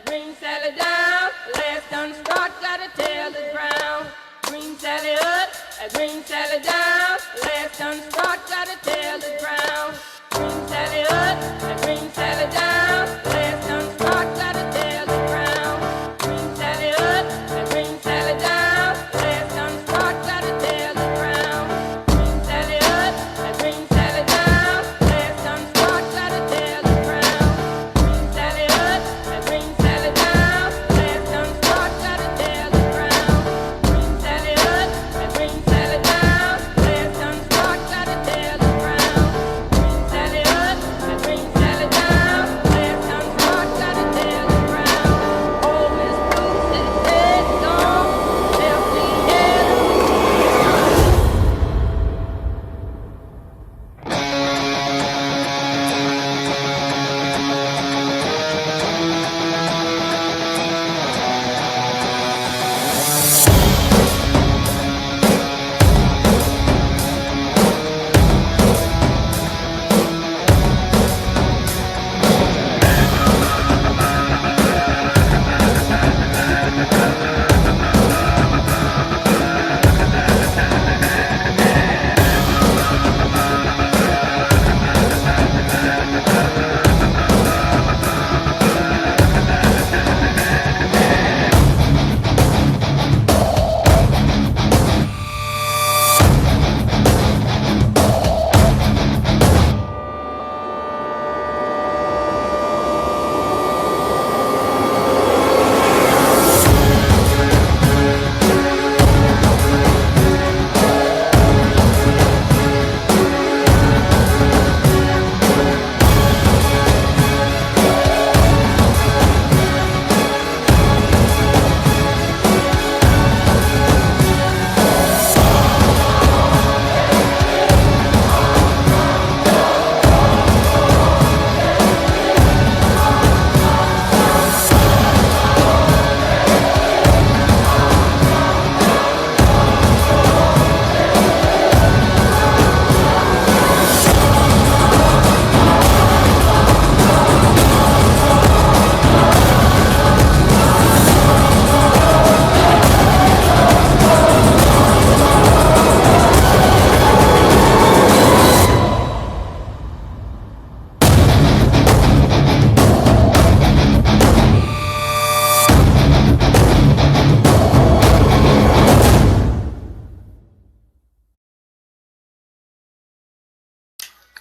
Green Sally down, last done start, gotta tell the ground. Green Sally up, Green Sally down, last done start, gotta tell the ground. Green Sally up, Green Sally down, last done start, gotta tell the ground. Green Sally up, Green Sally down, last done start, gotta tell the ground. Green Sally up, Green Sally down, last done start, gotta tell the ground. Green Sally up, Green Sally down, last done start, gotta tell the ground. Green Sally up, Green Sally down, last done start, gotta tell the ground. Green Sally up, Green Sally down, last done start, gotta tell the ground. Oh, Miss Blue said gone, left me here to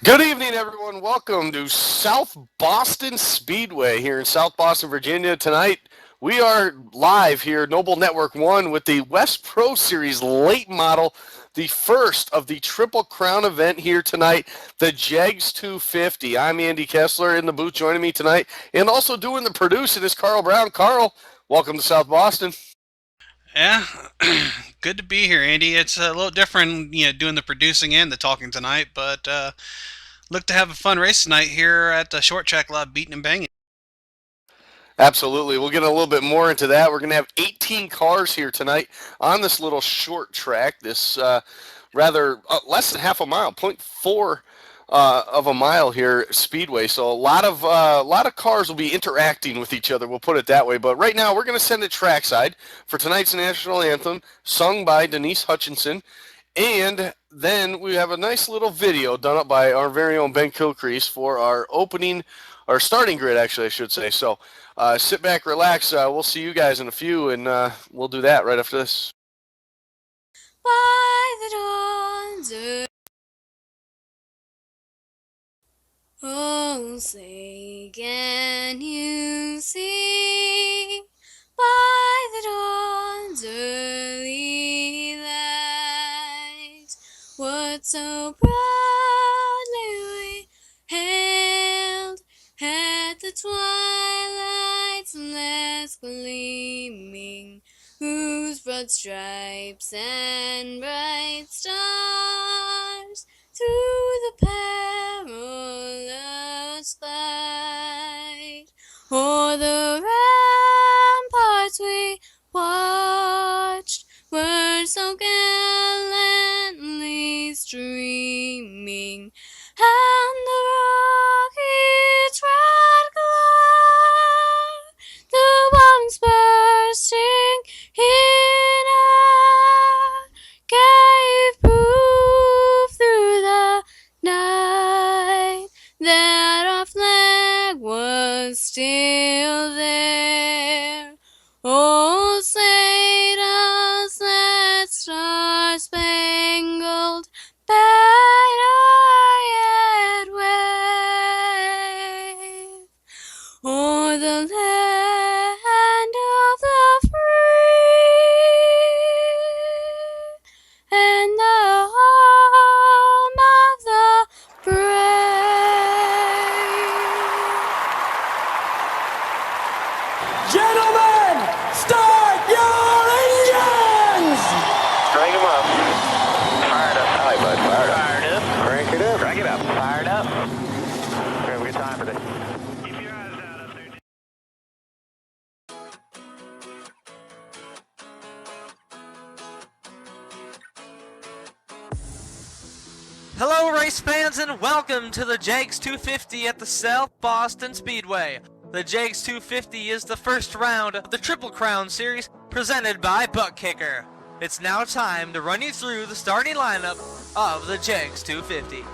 Good evening, everyone. Welcome to South Boston Speedway here in South Boston, Virginia. Tonight, we are live here, Noble Network 1, with the West Pro Series late model, the first of the Triple Crown event here tonight, the Jeggs 250. I'm Andy Kessler in the booth joining me tonight, and also doing the producing is Carl Brown. Carl, welcome to South Boston. Yeah, good to be here, Andy. It's a little different, doing the producing and the talking tonight, but look to have a fun race tonight here at the short track lot, beating and banging. Absolutely. We'll get a little bit more into that. We're going to have 18 cars here tonight on this little short track, this rather less than half a mile, point 0.4 of a mile here speedway. So a lot of cars will be interacting with each other. We'll put it that way. But right now we're going to send it trackside for tonight's national anthem, sung by Denise Hutchinson. And then we have a nice little video done up by our very own Ben Kilcrease for our starting grid, actually, I should say. So sit back, relax. We'll see you guys in a few, and we'll do that right after this. By the dawn's early, oh, say, can you see? By the dawn's early light, what so proudly we hailed at the twilight's last gleaming, whose broad stripes and bright stars through the perilous fight o'er the ramparts we watched were so gallantly streaming, and the rockets' red glare, the still there. Oh, say does that star-spangled banner yet wave o'er the land of the free and the home of the brave? Gentlemen, start your engines! Crank them up. Fired up. I like bud. Fired up. Fired up. Crank it up. Crank it up. Fired up. We have a good time for this. Keep your eyes out up there. Hello, race fans, and welcome to the Jeggs 250 at the South Boston Speedway. The Jeggs 250 is the first round of the Triple Crown Series presented by Butt Kicker. It's now time to run you through the starting lineup of the Jeggs 250.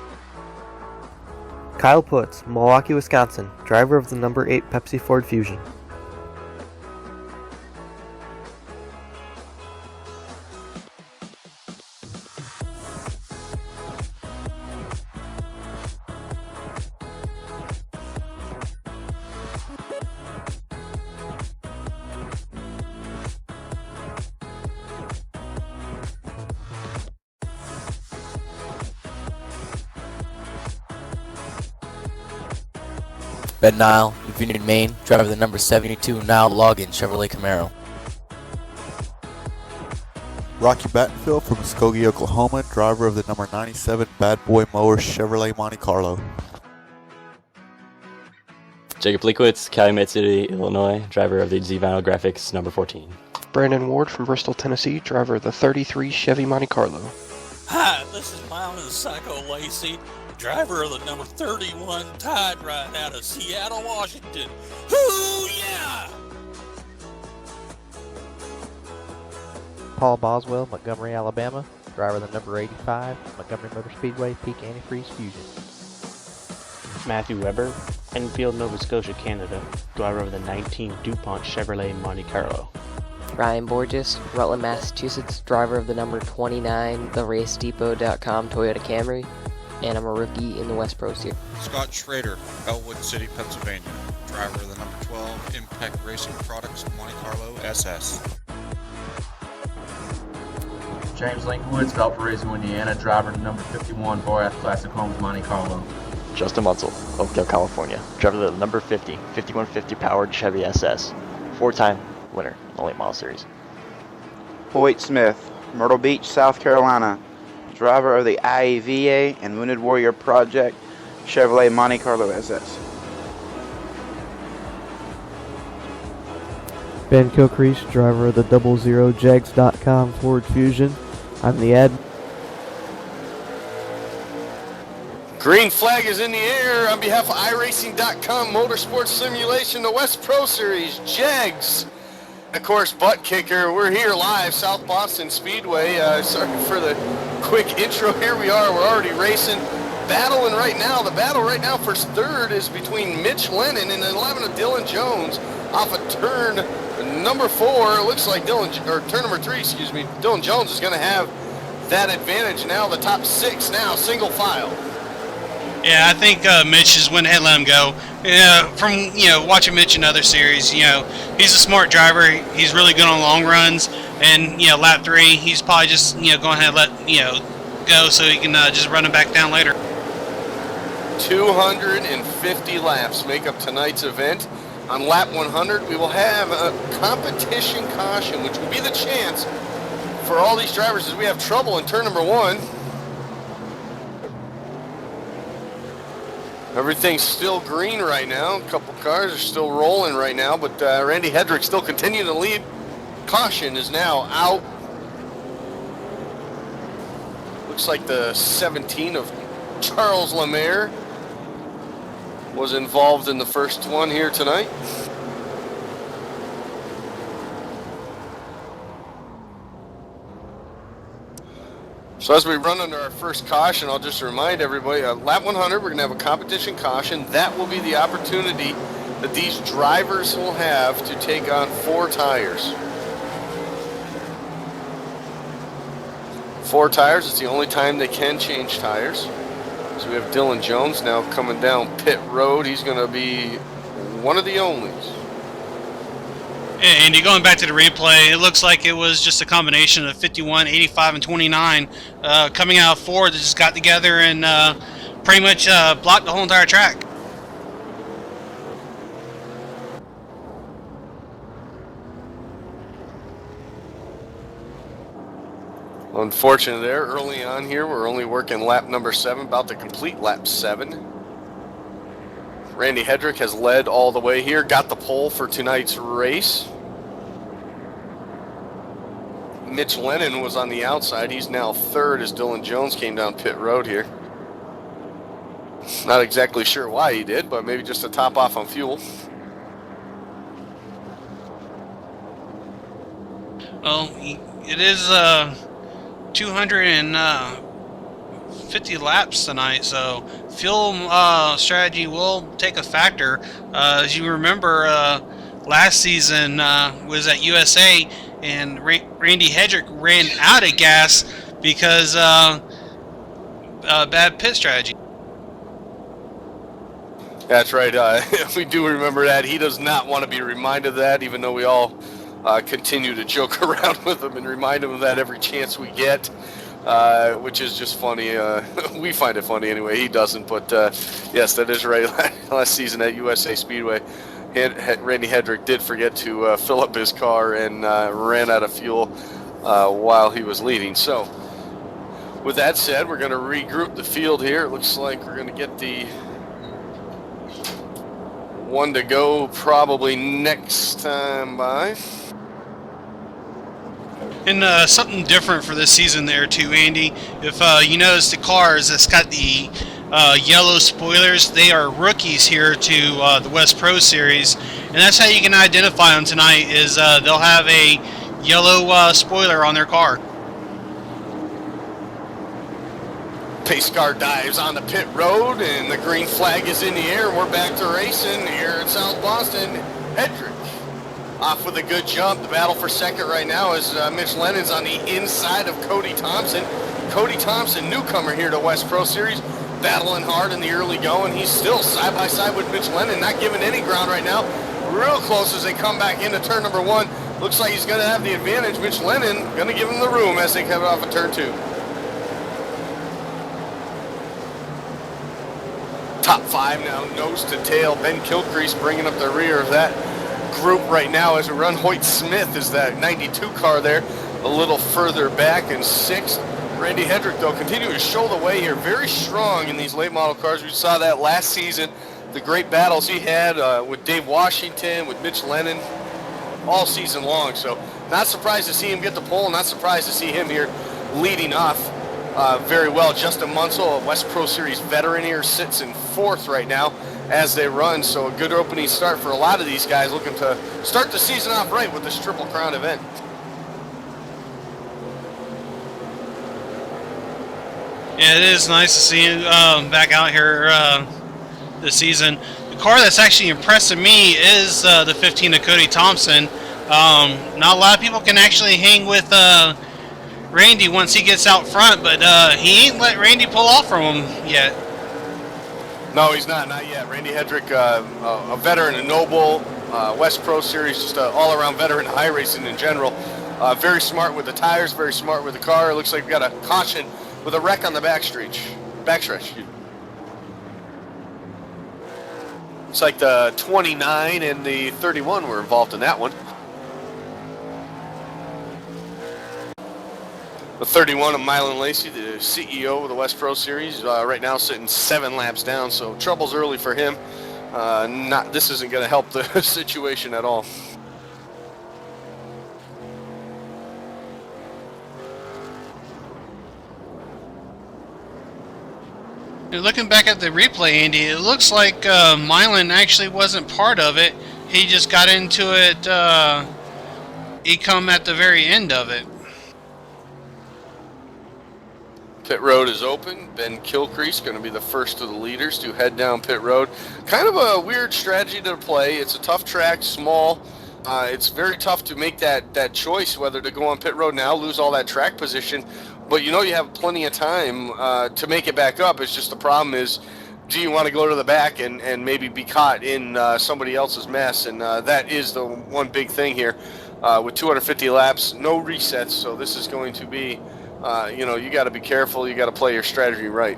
Kyle Putz, Milwaukee, Wisconsin, driver of the number 8 Pepsi Ford Fusion. Ben Nile, Vineyard, Maine, driver of the number 72 Nile Logan Chevrolet Camaro. Rocky Battenfield from Muskogee, Oklahoma, driver of the number 97 Bad Boy Mower Chevrolet Monte Carlo. Jacob Leakwitz, Calumet City, Illinois, driver of the Z-Vinyl Graphics number 14. Brandon Ward from Bristol, Tennessee, driver of the 33 Chevy Monte Carlo. Hi, this is Mountain Psycho Lacey, driver of the number 31 Tide Ride out of Seattle, Washington. Hoo yeah! Paul Boswell, Montgomery, Alabama, driver of the number 85 Montgomery Motor Speedway Peak Antifreeze Fusion. Matthew Weber, Enfield, Nova Scotia, Canada, driver of the 19 DuPont Chevrolet Monte Carlo. Ryan Borges, Rutland, Massachusetts, driver of the number 29 TheRaceDepot.com Toyota Camry, and I'm a rookie in the West Pro Series. Scott Schrader, Elwood City, Pennsylvania, driver of the number 12 Impact Racing Products Monte Carlo SS. James Linkwoods, Valparaiso, Indiana, driver of the number 51 Borath Classic Homes Monte Carlo. Justin Munsell, Oakdale, California, driver of the number 50 5150 powered Chevy SS, four-time winner in the late model series. Hoyt Smith, Myrtle Beach, South Carolina, driver of the IAVA and Wounded Warrior Project Chevrolet Monte Carlo SS. Ben Kilcrease, driver of the 00 Jeggs.com Ford Fusion. I'm the ad. Green flag is in the air on behalf of iRacing.com Motorsports Simulation, the West Pro Series, Jeggs. Of course, Butt Kicker. We're here live, South Boston Speedway. Sorry for the quick intro. Here we are. We're already racing. Battling right now. The battle right now for third is between Mitch Lennon and 11 of Dylan Jones off of turn number 4. It looks like turn number 3, excuse me. Dylan Jones is going to have that advantage now. The top 6 now, single file. Yeah, I think Mitch just went ahead and let him go. From watching Mitch in other series, he's a smart driver. He's really good on long runs, and lap 3, he's probably just going ahead and let go so he can just run him back down later. 250 laps make up tonight's event. On lap 100, we will have a competition caution, which will be the chance for all these drivers as we have trouble in turn number 1. Everything's still green right now. A couple cars are still rolling right now, but Randy Hedrick still continuing to lead. Caution is now out. Looks like the 17 of Charles Lemaire was involved in the first one here tonight. So as we run under our first caution, I'll just remind everybody, lap 100, we're going to have a competition caution. That will be the opportunity that these drivers will have to take on 4 tires. 4 tires is the only time they can change tires. So we have Dylan Jones now coming down pit road. He's going to be one of the onlys. And going back to the replay, it looks like it was just a combination of 51, 85, and 29 coming out of Ford that just got together and pretty much blocked the whole entire track. Unfortunately there, early on here, we're only working lap number 7, about to complete lap 7. Randy Hedrick has led all the way here, got the pole for tonight's race. Mitch Lennon was on the outside. He's now 3rd as Dylan Jones came down pit road here. Not exactly sure why he did, but maybe just to top off on fuel. Well, it is 250 laps tonight, so fuel strategy will take a factor. As you remember, last season was at USA, and Randy Hedrick ran out of gas because bad pit strategy. That's right. We do remember that. He does not want to be reminded of that, even though we all continue to joke around with him and remind him of that every chance we get, which is just funny. We find it funny anyway. He doesn't, but yes, that is right. Last season at USA Speedway, Randy Hedrick did forget to fill up his car and ran out of fuel while he was leading. So with that said, we're going to regroup the field here. It looks like we're going to get the one to go probably next time by. And something different for this season there too, Andy. If you notice the cars that's got the yellow spoilers, they are rookies here to the West Pro Series, and that's how you can identify them tonight. Is they'll have a yellow spoiler on their car. Pace car dives on the pit road, and the green flag is in the air. We're back to racing here at South Boston. Hedrick off with a good jump. The battle for second right now is Mitch Lennon's on the inside of Cody Thompson. Cody Thompson, newcomer here to West Pro Series, battling hard in the early going. He's still side by side with Mitch Lennon, not giving any ground right now. Real close as they come back into turn number 1. Looks like he's going to have the advantage. Mitch Lennon going to give him the room as they come off of turn 2. Top 5 now, nose to tail. Ben Kilcrease bringing up the rear of that group right now as we run. Hoyt Smith is that 92 car there, a little further back in 6th. Randy Hedrick, though, continuing to show the way here. Very strong in these late model cars. We saw that last season, the great battles he had with Dave Washington, with Mitch Lennon, all season long. So not surprised to see him get the pole, not surprised to see him here leading off very well. Justin Munsell, a West Pro Series veteran here, sits in 4th right now as they run. So a good opening start for a lot of these guys looking to start the season off right with this Triple Crown event. Yeah, it is nice to see him back out here this season. The car that's actually impressing me is the 15 of Cody Thompson. Not a lot of people can actually hang with Randy once he gets out front, but he ain't let Randy pull off from him yet. No, he's not yet. Randy Hedrick, a veteran, a noble, West Pro Series, just an all-around veteran, high racing in general. Very smart with the tires, very smart with the car. It looks like we got a caution with a wreck on the backstretch. It's like the 29 and the 31 were involved in that one. The 31 of Mylan Lacey, the CEO of the West Pro Series, right now sitting 7 laps down, so trouble's early for him. This isn't going to help the situation at all. Looking back at the replay, Andy, it looks like Mylan actually wasn't part of it. He just got into it. He come at the very end of it. Pit road is open. Ben Kilcrease going to be the first of the leaders to head down pit road. Kind of a weird strategy to play. It's a tough track, small. It's very tough to make that choice whether to go on pit road now, lose all that track position. But you have plenty of time to make it back up. It's just the problem is, do you want to go to the back and maybe be caught in somebody else's mess? And that is the one big thing here. With 250 laps, no resets, so this is going to be, you got to be careful. You got to play your strategy right.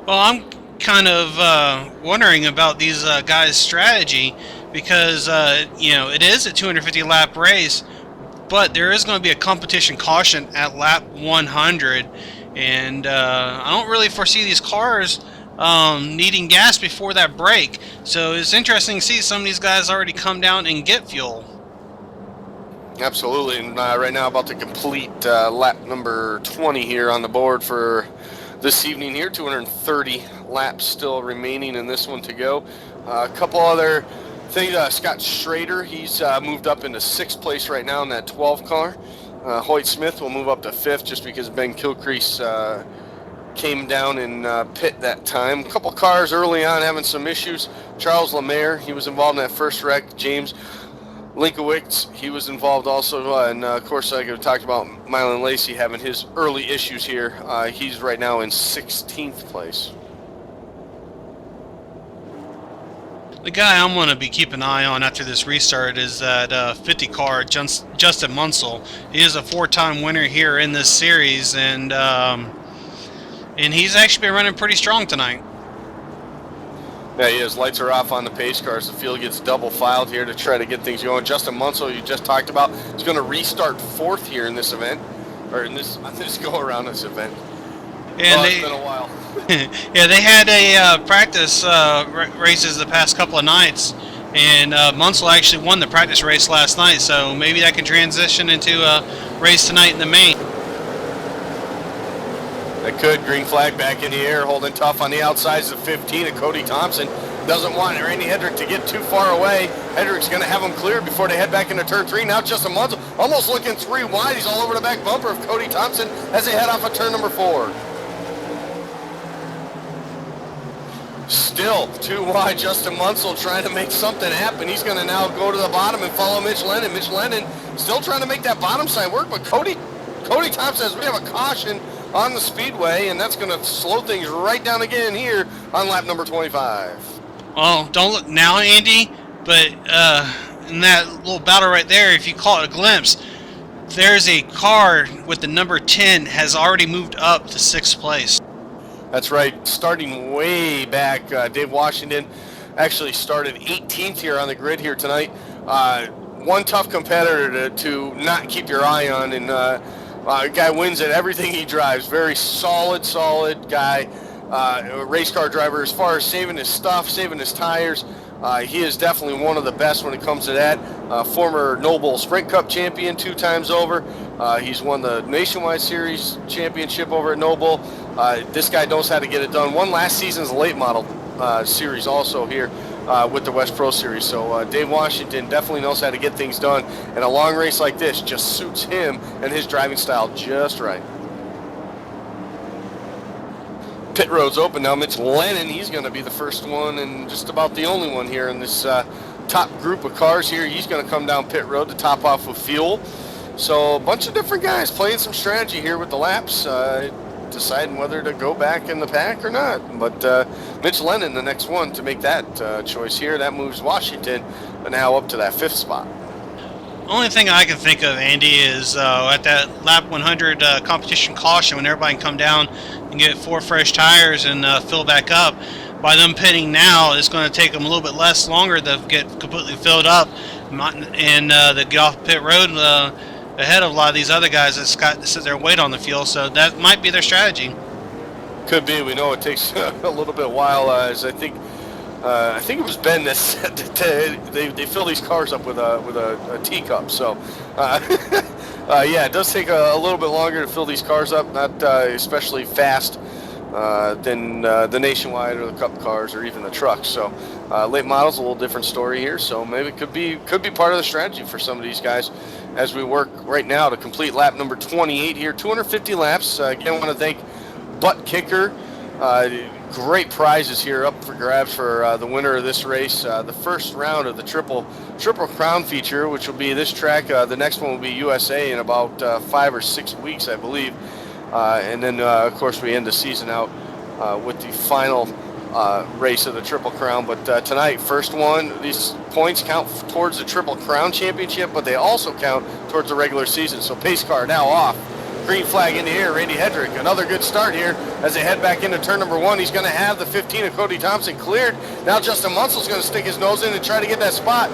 Well, I'm kind of wondering about these guys' strategy because, it is a 250 lap race, but there is going to be a competition caution at lap 100, and I don't really foresee these cars needing gas before that break. So it's interesting to see some of these guys already come down and get fuel. Absolutely, and right now about to complete lap number 20 here on the board for this evening here. 230 laps still remaining in this one to go. A couple other things. Scott Schrader, he's moved up into 6th place right now in that 12 car. Hoyt Smith will move up to 5th just because Ben Kilcrease came down in pit that time. A couple cars early on having some issues. Charles Lemaire, he was involved in that first wreck. James Linkowitz, he was involved also, and of course, like we talked about, Mylan Lacey having his early issues here. He's right now in 16th place. The guy I'm going to be keeping an eye on after this restart is that 50 car, Justin Munsell. He is a 4-time winner here in this series, and he's actually been running pretty strong tonight. Yeah, he is. Lights are off on the pace cars. The field gets double filed here to try to get things going. Justin Munsell, you just talked about, is going to restart 4th here in this event, or on this go around this event. And it's been a while. Yeah, they had a practice races the past couple of nights, and Munsell actually won the practice race last night. So maybe that can transition into a race tonight in the main. That could. Green flag back in the air, holding tough on the outsides of 15 of Cody Thompson. Doesn't want Randy Hedrick to get too far away. Hedrick's going to have him clear before they head back into turn 3. Now Justin Munsell almost looking 3 wide. He's all over the back bumper of Cody Thompson as they head off of turn number 4. Still 2 wide. Justin Munsell trying to make something happen. He's going to now go to the bottom and follow Mitch Lennon. Mitch Lennon still trying to make that bottom side work, but Cody Thompson says we have a caution on the speedway, and that's going to slow things right down again here on lap number 25. Well, don't look now, Andy, but in that little battle right there, if you call it a glimpse, there's a car with the number 10 has already moved up to 6th place. That's right. Starting way back, Dave Washington actually started 18th here on the grid here tonight. One tough competitor to not keep your eye on, and guy wins at everything he drives. Very solid guy. A race car driver as far as saving his stuff, saving his tires. He is definitely one of the best when it comes to that. Former Noble Sprint Cup champion 2 times over. He's won the Nationwide Series championship over at Noble. This guy knows how to get it done. Won last season's late model series also here with the West Pro Series. So Dave Washington definitely knows how to get things done. And a long race like this just suits him and his driving style just right. Pit road's open now. Mitch Lennon, he's going to be the first one and just about the only one here in this top group of cars here. He's going to come down pit road to top off with fuel. So a bunch of different guys playing some strategy here with the laps, deciding whether to go back in the pack or not. But Mitch Lennon, the next one to make that choice here. That moves Washington now up to that 5th spot. Only thing I can think of, Andy, is at that lap 100 competition caution when everybody can come down and get 4 fresh tires and fill back up. By them pitting now, it's going to take them a little bit less longer to get completely filled up and to get off pit road ahead of a lot of these other guys that sit there and wait on the fuel. So that might be their strategy. Could be. We know it takes a little bit while, as I think it was Ben that said that they fill these cars up with a teacup. So, yeah, it does take a little bit longer to fill these cars up, not especially fast than the Nationwide or the Cup cars or even the trucks. So, late models, a little different story here. So maybe it could be part of the strategy for some of these guys as we work right now to complete lap number 28 here. 250 laps. Again, I want to thank butt kicker. Great prizes here up for grabs for the winner of this race. The first round of the Triple Crown feature, which will be this track. The next one will be USA in about 5 or 6 weeks, I believe. And then, of course, we end the season out with the final race of the Triple Crown. But tonight, first one, these points count towards the Triple Crown Championship, but they also count towards the regular season. So pace car now off. Green flag in the air, Randy Hedrick. Another good start here as they head back into turn number 1. He's going to have the 15 of Cody Thompson cleared. Now Justin Munsel's going to stick his nose in and try to get that spot.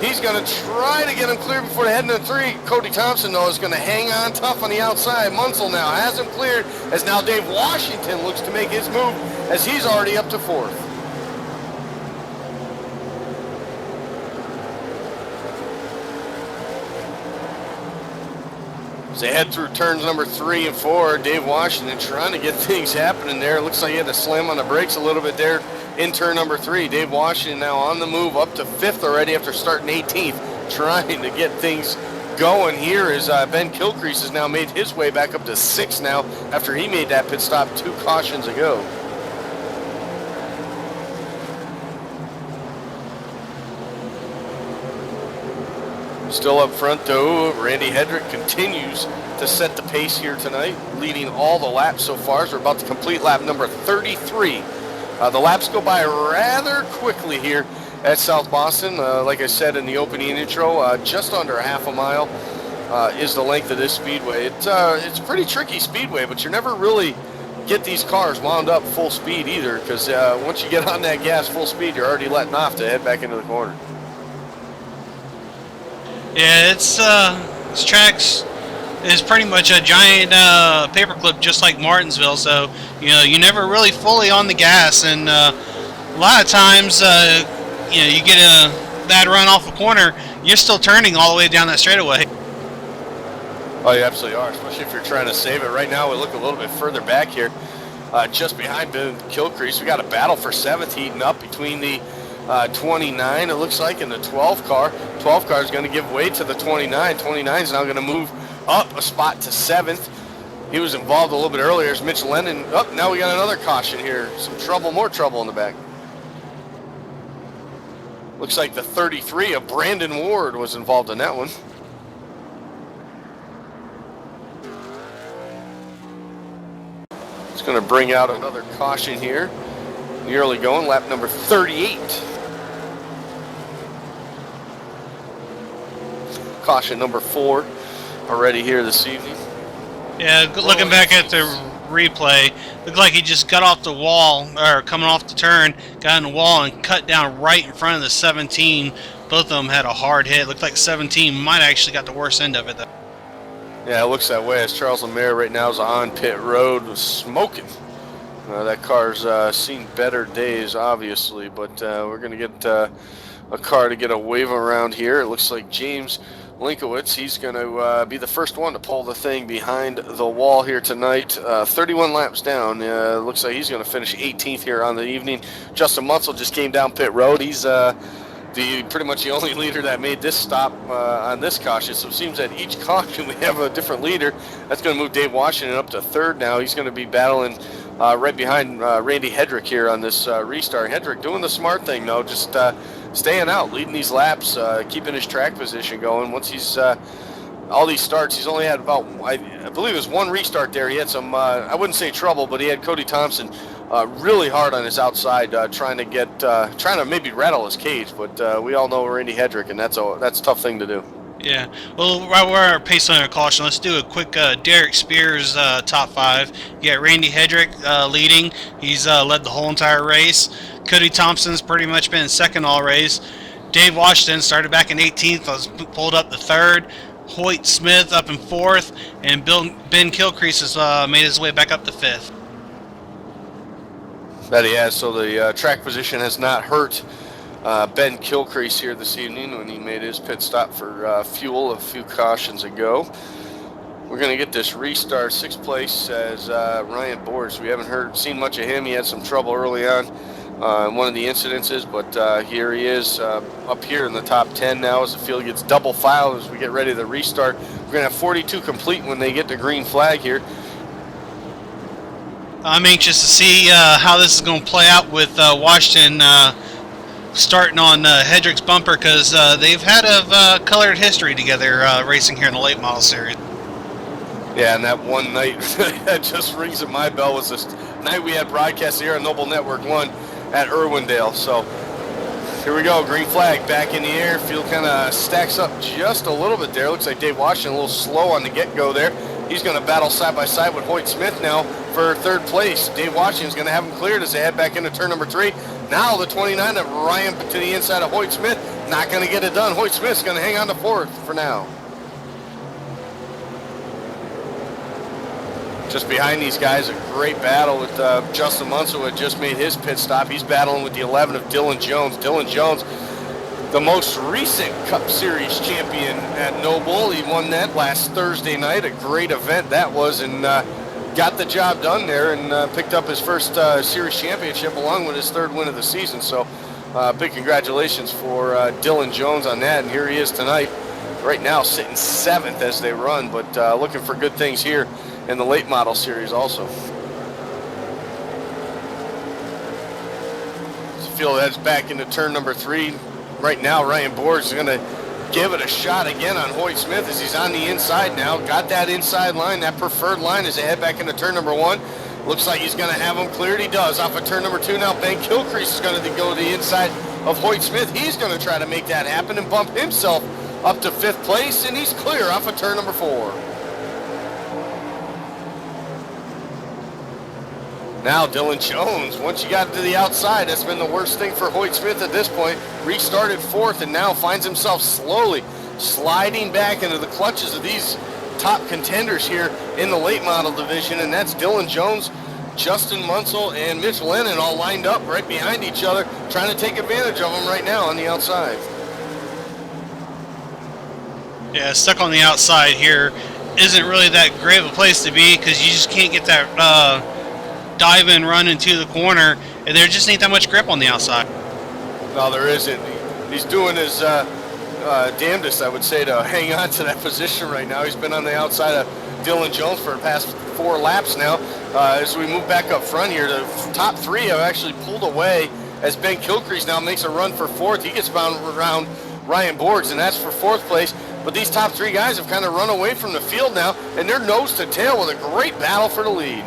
He's going to try to get him cleared before they head into 3. Cody Thompson, though, is going to hang on tough on the outside. Munsel now has him cleared as now Dave Washington looks to make his move as he's already up to 4th. As they head through turns number 3 and 4, Dave Washington trying to get things happening there. Looks like he had to slam on the brakes a little bit there in turn number 3. Dave Washington now on the move up to 5th already after starting 18th, trying to get things going here as Ben Kilcrease has now made his way back up to 6th now after he made that pit stop 2 cautions ago. Still up front, though, Randy Hedrick continues to set the pace here tonight, leading all the laps so far as we're about to complete lap number 33. The laps go by rather quickly here at South Boston. Like I said in the opening intro, just under a half a mile is the length of this speedway. It's a pretty tricky speedway, but you never really get these cars wound up full speed either, because once you get on that gas full speed, you're already letting off to head back into the corner. Yeah, this track is pretty much a giant paperclip, just like Martinsville. So you're never really fully on the gas, and a lot of times, you get a bad run off a corner, you're still turning all the way down that straightaway. Oh, you absolutely are, especially if you're trying to save it. Right now, we look a little bit further back here, just behind Ben Kilcrease. We got a battle for 7th heating up between the 29, it looks like, in the 12 car. 12 car is going to give way to the 29. 29 is now going to move up a spot to 7th. He was involved a little bit earlier as Mitch Lennon. Oh, now we got another caution here. Some trouble, more trouble in the back. Looks like the 33 of Brandon Ward was involved in that one. It's going to bring out another caution here. Nearly going, lap number 38. Caution number 4 already here this evening. Yeah, looking back at the replay, looked like he just got off the wall, or coming off the turn, got in the wall and cut down right in front of the 17. Both of them had a hard hit. Looked like 17 might actually got the worst end of it, though. Yeah, it looks that way as Charles Lemaire right now is on pit road smoking. That car's seen better days, obviously, but we're going to get a car to get a wave around here. It looks like James Linkowitz, he's going to be the first one to pull the thing behind the wall here tonight. 31 laps down. Looks like he's going to finish 18th here on the evening. Justin Munsell just came down pit road. He's pretty much the only leader that made this stop on this caution. So it seems that each caution we have a different leader. That's going to move Dave Washington up to 3rd now. He's going to be battling right behind Randy Hedrick here on this restart. Hedrick doing the smart thing, though, just staying out, leading these laps, keeping his track position going. Once he's all these starts, he's only had about, I believe it was 1 restart there. He had some, I wouldn't say trouble, but he had Cody Thompson really hard on his outside, trying to maybe rattle his cage. But we all know Randy Hedrick, and that's a tough thing to do. Yeah. Well, while we're pacing on our caution, let's do a quick Derek Spears top 5. You got Randy Hedrick leading. He's led the whole entire race. Cody Thompson's pretty much been second all race. Dave Washington started back in 18th, was pulled up to 3rd. Hoyt Smith up in 4th, and Ben Kilcrease has made his way back up to 5th. That he has, so the track position has not hurt Ben Kilcrease here this evening when he made his pit stop for fuel a few cautions ago. We're going to get this restart. 6th place as Ryan Bors. We haven't seen much of him. He had some trouble early on in one of the incidences, but here he is up here in the top 10 now as the field gets double filed as we get ready to restart. We're going to have 42 complete when they get the green flag here. I'm anxious to see how this is going to play out with Washington starting on Hedrick's bumper, because they've had a colored history together racing here in the late model series. Yeah, and that one night that just rings in my bell was this night we had broadcast here on Noble Network 1 at Irwindale. So here we go, green flag back in the air. Field kind of stacks up just a little bit there. Looks like Dave Washington a little slow on the get-go there. He's going to battle side by side with Hoyt Smith now for third place. Dave Washington's going to have him cleared as they head back into turn number 3. Now the 29 of Ryan to the inside of Hoyt Smith. Not going to get it done. Hoyt Smith's going to hang on to 4th for now. Just behind these guys, a great battle with Justin Munsell, who had just made his pit stop. He's battling with the 11 of Dylan Jones. Dylan Jones, the most recent Cup Series champion at Noble. He won that last Thursday night. A great event that was, and got the job done there and picked up his first series championship along with his 3rd win of the season. So big congratulations for Dylan Jones on that. And here he is tonight. Right now sitting 7th as they run, but looking for good things here in the late model series also. Field heads back into turn number 3. Right now, Ryan Borges is going to give it a shot again on Hoyt Smith as he's on the inside now. Got that inside line, that preferred line as they head back into turn number 1. Looks like he's going to have him cleared. He does. Off of turn number 2 now, Ben Kilcrease is going to go to the inside of Hoyt Smith. He's going to try to make that happen and bump himself up to 5th place, and he's clear off of turn number 4. Now Dylan Jones, once you got to the outside, that's been the worst thing for Hoyt Smith at this point. Restarted 4th and now finds himself slowly sliding back into the clutches of these top contenders here in the late model division, and that's Dylan Jones, Justin Munsell, and Mitch Lennon all lined up right behind each other, trying to take advantage of them right now on the outside. Yeah, stuck on the outside here isn't really that great of a place to be, because you just can't get that dive and run into the corner, and there just ain't that much grip on the outside. No, there isn't. He's doing his damnedest, I would say, to hang on to that position right now. He's been on the outside of Dylan Jones for the past 4 laps now. As we move back up front here, the top 3 have actually pulled away as Ben Kilcrease now makes a run for 4th. He gets bound around Ryan Borges, and that's for 4th place. But these top 3 guys have kind of run away from the field now, and they're nose to tail with a great battle for the lead.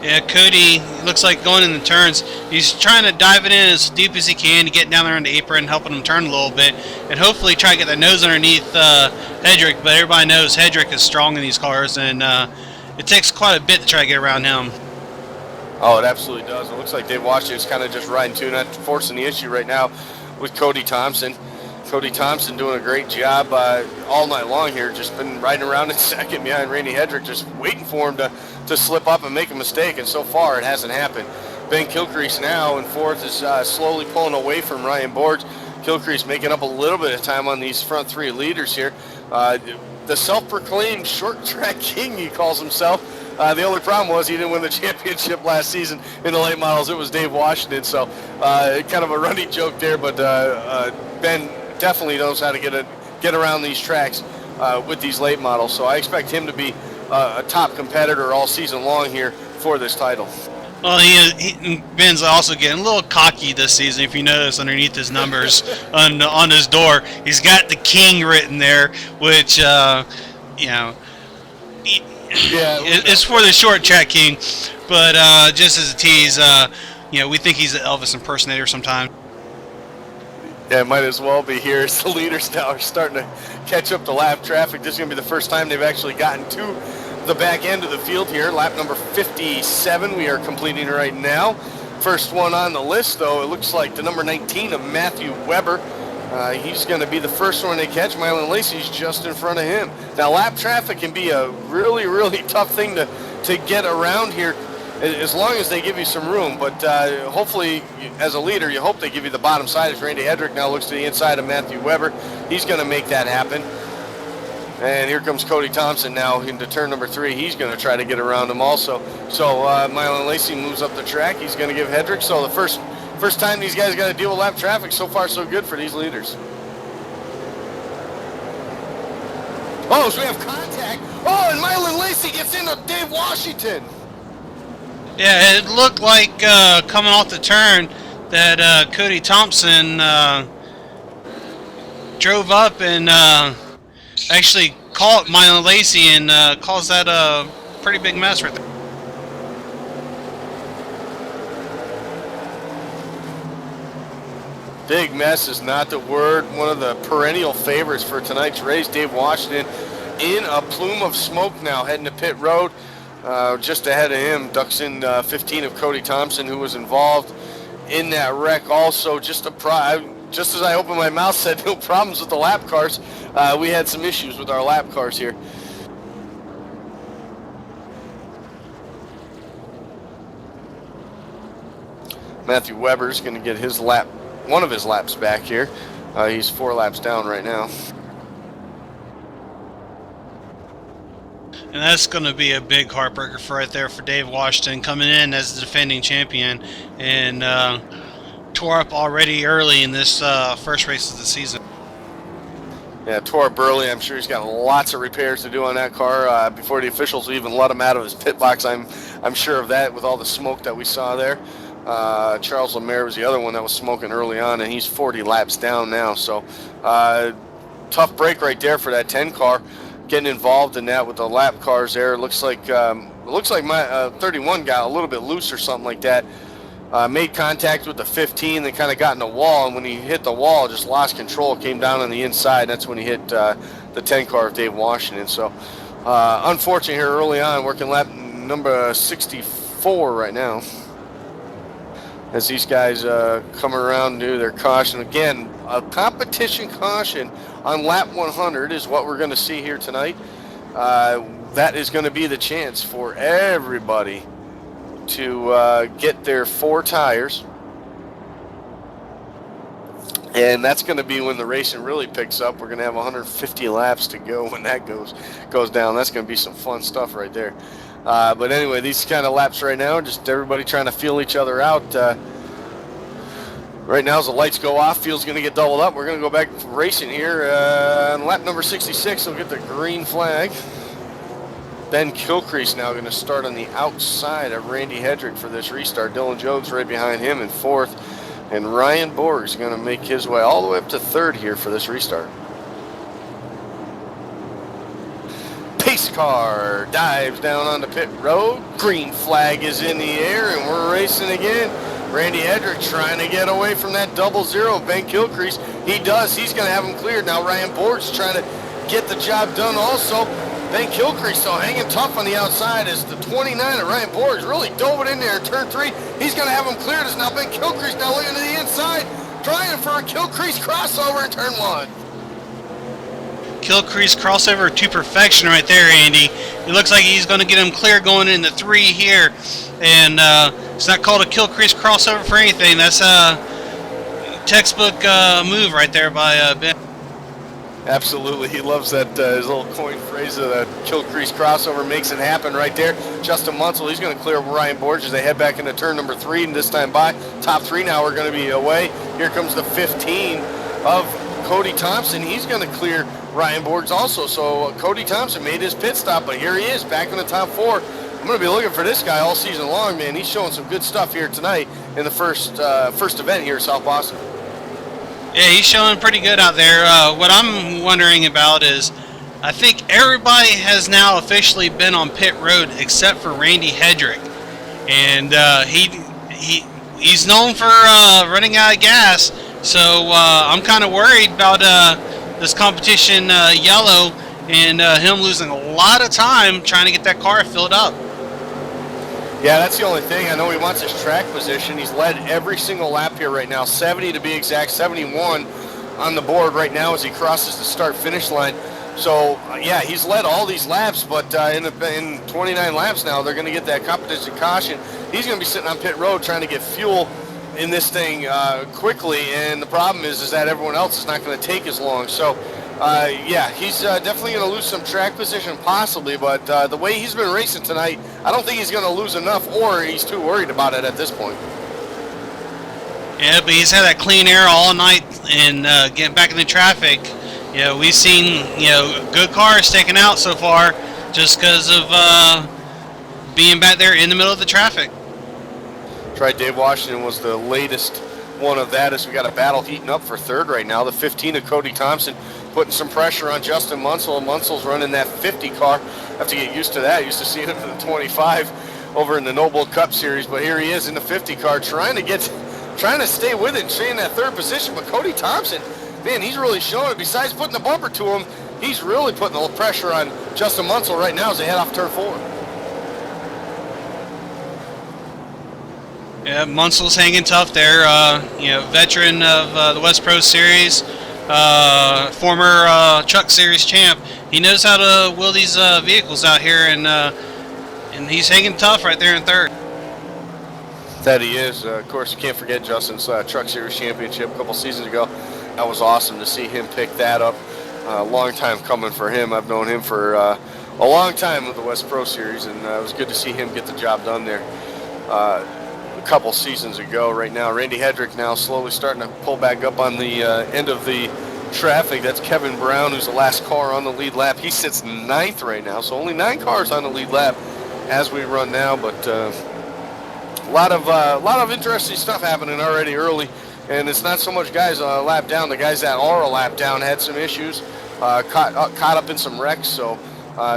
Yeah, Cody looks like going in the turns. He's trying to dive it in as deep as he can to get down there on the apron, helping him turn a little bit, and hopefully try to get that nose underneath Hedrick. But everybody knows Hedrick is strong in these cars, and it takes quite a bit to try to get around him. Oh, it absolutely does. It looks like Dave Washington's kind of just riding to, not forcing the issue right now with Cody Thompson. Cody Thompson doing a great job all night long here, just been riding around in second behind Randy Hedrick, just waiting for him to slip up and make a mistake, and so far it hasn't happened. Ben Kilcrease now in 4th is slowly pulling away from Ryan Borges. Kilcrease making up a little bit of time on these front 3 leaders here. The self-proclaimed short track king, he calls himself. The only problem was he didn't win the championship last season in the late models. It was Dave Washington, so kind of a running joke there, but Ben definitely knows how to get around these tracks with these late models, so I expect him to be a top competitor all season long here for this title. Well, Ben's also getting a little cocky this season. If you notice underneath his numbers on his door, he's got the king written there, which it's for the short track king. But just as a tease, we think he's an Elvis impersonator sometimes. Yeah, it might as well be here as the leaders now are starting to catch up to lap traffic. This is going to be the first time they've actually gotten to the back end of the field here. Lap number 57 we are completing right now. First one on the list, though, it looks like the number 19 of Matthew Weber. He's going to be the first one they catch. Mylon Lacey's just in front of him. Now, lap traffic can be a really, really tough thing to get around here, as long as they give you some room. But hopefully, as a leader, you hope they give you the bottom side, as Randy Hedrick now looks to the inside of Matthew Weber. He's going to make that happen. And here comes Cody Thompson now into turn number 3. He's going to try to get around him also. So Mylon Lacey moves up the track. He's going to give Hedrick. So the first time these guys got to deal with lap traffic. So far, so good for these leaders. Oh, so we have contact. Oh, and Mylan Lacey gets into Dave Washington. Yeah, it looked like coming off the turn that Cody Thompson drove up and actually caught Mylan Lacey and caused that a pretty big mess right there. Big mess is not the word. One of the perennial favorites for tonight's race, Dave Washington, in a plume of smoke now, heading to pit road. Just ahead of him, ducks in 15 of Cody Thompson, who was involved in that wreck. Also, just as I opened my mouth, said no problems with the lap cars. We had some issues with our lap cars here. Matthew Weber's going to get his lap, one of his laps back here. He's 4 laps down right now. And that's going to be a big heartbreaker for right there for Dave Washington, coming in as the defending champion and tore up already early in this first race of the season. Yeah, tore up early. I'm sure he's got lots of repairs to do on that car before the officials will even let him out of his pit box. I'm sure of that with all the smoke that we saw there. Charles Lemaire was the other one that was smoking early on, and he's 40 laps down now. So tough break right there for that 10 car. Getting involved in that with the lap cars there. It looks like my 31 got a little bit loose or something like that. Made contact with the 15, then kind of got in the wall, and when he hit the wall, just lost control, came down on the inside. That's when he hit the 10 car of Dave Washington. So unfortunate here early on, working lap number 64 right now. As these guys come around and do their caution. Again, a competition caution on lap 100 is what we're going to see here tonight. That is going to be the chance for everybody to get their 4 tires. And that's going to be when the racing really picks up. We're going to have 150 laps to go when that goes down. That's going to be some fun stuff right there. But anyway, these kind of laps right now, just everybody trying to feel each other out. Right now, as the lights go off, field's going to get doubled up. We're going to go back racing here. On lap number 66, we'll get the green flag. Ben Kilcrease now going to start on the outside of Randy Hedrick for this restart. Dylan Jones right behind him in 4th. And Ryan Borg is going to make his way all the way up to 3rd here for this restart. Pace car dives down on the pit road. Green flag is in the air, and we're racing again. Randy Hedrick trying to get away from that 00 Ben Kilcrease. He does. He's going to have him cleared. Now Ryan Borg's trying to get the job done also. Ben Kilcrease, though, hanging tough on the outside as the 29 of Ryan Borg's really dove it in there in turn 3. He's going to have him cleared as now Ben Kilcrease now looking to the inside, trying for a Kilcrease crossover in turn 1. Kilcrease crossover to perfection right there, Andy. It looks like he's going to get him clear going into 3 here. And it's not called a Kilcrease crossover for anything. That's a textbook move right there by Ben. Absolutely. He loves that his little coin phrase of that Kilcrease crossover makes it happen right there. Justin Munsell, he's going to clear Ryan Borg as they head back into turn number 3, and this time by. Top 3 now are going to be away. Here comes the 15 of Cody Thompson. He's going to clear Ryan Borg's also. So Cody Thompson made his pit stop, but here he is back in the top 4. I'm going to be looking for this guy all season long, man. He's showing some good stuff here tonight in the first event here at South Boston. Yeah, he's showing pretty good out there. What I'm wondering about is, I think everybody has now officially been on pit road except for Randy Hedrick, and he's known for running out of gas. So I'm kind of worried about this competition yellow and him losing a lot of time trying to get that car filled up. Yeah, that's the only thing. I know he wants his track position. He's led every single lap here right now, 70 to be exact, 71 on the board right now as he crosses the start-finish line. So, yeah, he's led all these laps, but in 29 laps now, they're going to get that competition caution. He's going to be sitting on pit road trying to get fuel in this thing quickly, and the problem is that everyone else is not going to take as long. So, yeah, he's definitely going to lose some track position possibly, but the way he's been racing tonight, I don't think he's going to lose enough, or he's too worried about it at this point. Yeah, but he's had that clean air all night and getting back in the traffic, we've seen good cars taken out so far just because of being back there in the middle of the traffic. Right, Dave Washington was the latest one of that as we got a battle heating up for third right now. The 15 of Cody Thompson putting some pressure on Justin Munsell. Munsell's running that 50 car. Have to get used to that. Used to see him in the 25 over in the Noble Cup Series, but here he is in the 50 car trying to stay with it and stay in that third position. But Cody Thompson, man, he's really showing it. Besides putting the bumper to him, he's really putting the pressure on Justin Munsell right now as they head off turn 4. Yeah, Munsell's hanging tough there. Veteran of the West Pro Series, former Truck Series champ. He knows how to wheel these vehicles out here, and he's hanging tough right there in third. That he is. Of course, you can't forget Justin's Truck Series championship a couple seasons ago. That was awesome to see him pick that up. A long time coming for him. I've known him for a long time with the West Pro Series, and it was good to see him get the job done there. A couple seasons ago. Right now, Randy Hedrick now slowly starting to pull back up on the end of the traffic. That's Kevin Brown, who's the last car on the lead lap. He sits 9th right now, so only 9 cars on the lead lap as we run now. But a lot of interesting stuff happening already early, and it's not so much guys a lap down. The guys that are a lap down had some issues, caught up in some wrecks. So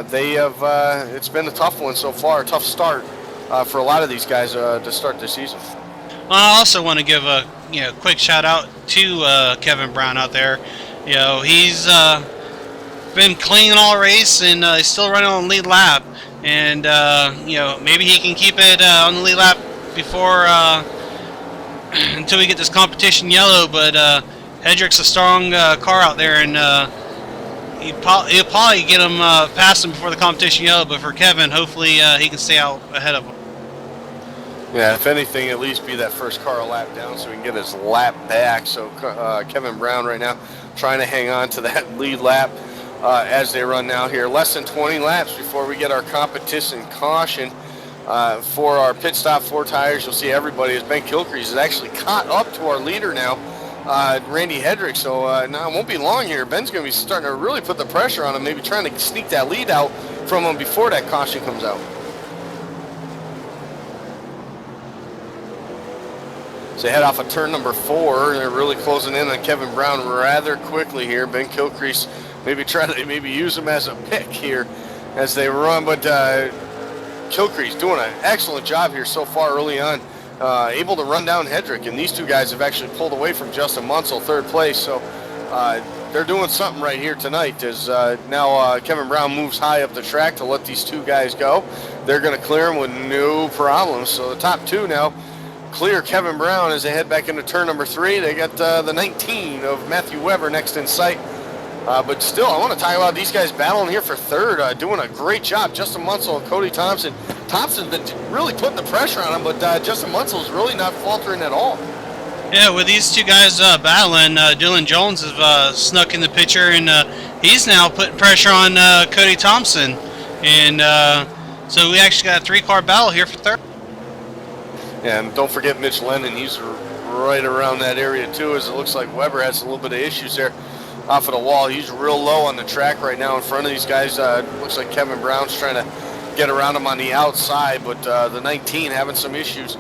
they have. It's been a tough one so far, a tough start. For a lot of these guys to start the season. I also want to give a quick shout out to Kevin Brown out there. He's been clean all race, and he's still running on the lead lap. And maybe he can keep it on the lead lap before until we get this competition yellow. But Hedrick's a strong car out there, and he'll probably get him past him before the competition yellow. But for Kevin, hopefully he can stay out ahead of him. Yeah, if anything, at least be that first car a lap down so we can get his lap back. So Kevin Brown right now trying to hang on to that lead lap as they run now here. Less than 20 laps before we get our competition caution for our pit stop 4 tires. You'll see everybody as Ben Kilcrease is actually caught up to our leader now, Randy Hedrick. So now it won't be long here. Ben's going to be starting to really put the pressure on him, maybe trying to sneak that lead out from him before that caution comes out. So they head off of turn number 4. They're really closing in on Kevin Brown rather quickly here. Ben Kilcrease maybe try to use him as a pick here as they run. But Kilcrease doing an excellent job here so far early on. Able to run down Hedrick. And these two guys have actually pulled away from Justin Munsell, 3rd place. So they're doing something right here tonight as now Kevin Brown moves high up the track to let these two guys go. They're going to clear them with no problems. So the top 2 now clear Kevin Brown as they head back into turn number 3. They got the 19 of Matthew Weber next in sight. But still, I want to talk about these guys battling here for 3rd, doing a great job. Justin Munsell and Cody Thompson. Thompson's been really putting the pressure on him, but Justin Munsell's really not faltering at all. Yeah, with these two guys battling, Dylan Jones has snuck in the picture, and he's now putting pressure on Cody Thompson. And so we actually got a 3-car battle here for 3rd. And don't forget Mitch Lennon. He's right around that area too, as it looks like Weber has a little bit of issues there off of the wall. He's real low on the track right now in front of these guys. Looks like Kevin Brown's trying to get around him on the outside, but the 19 having some issues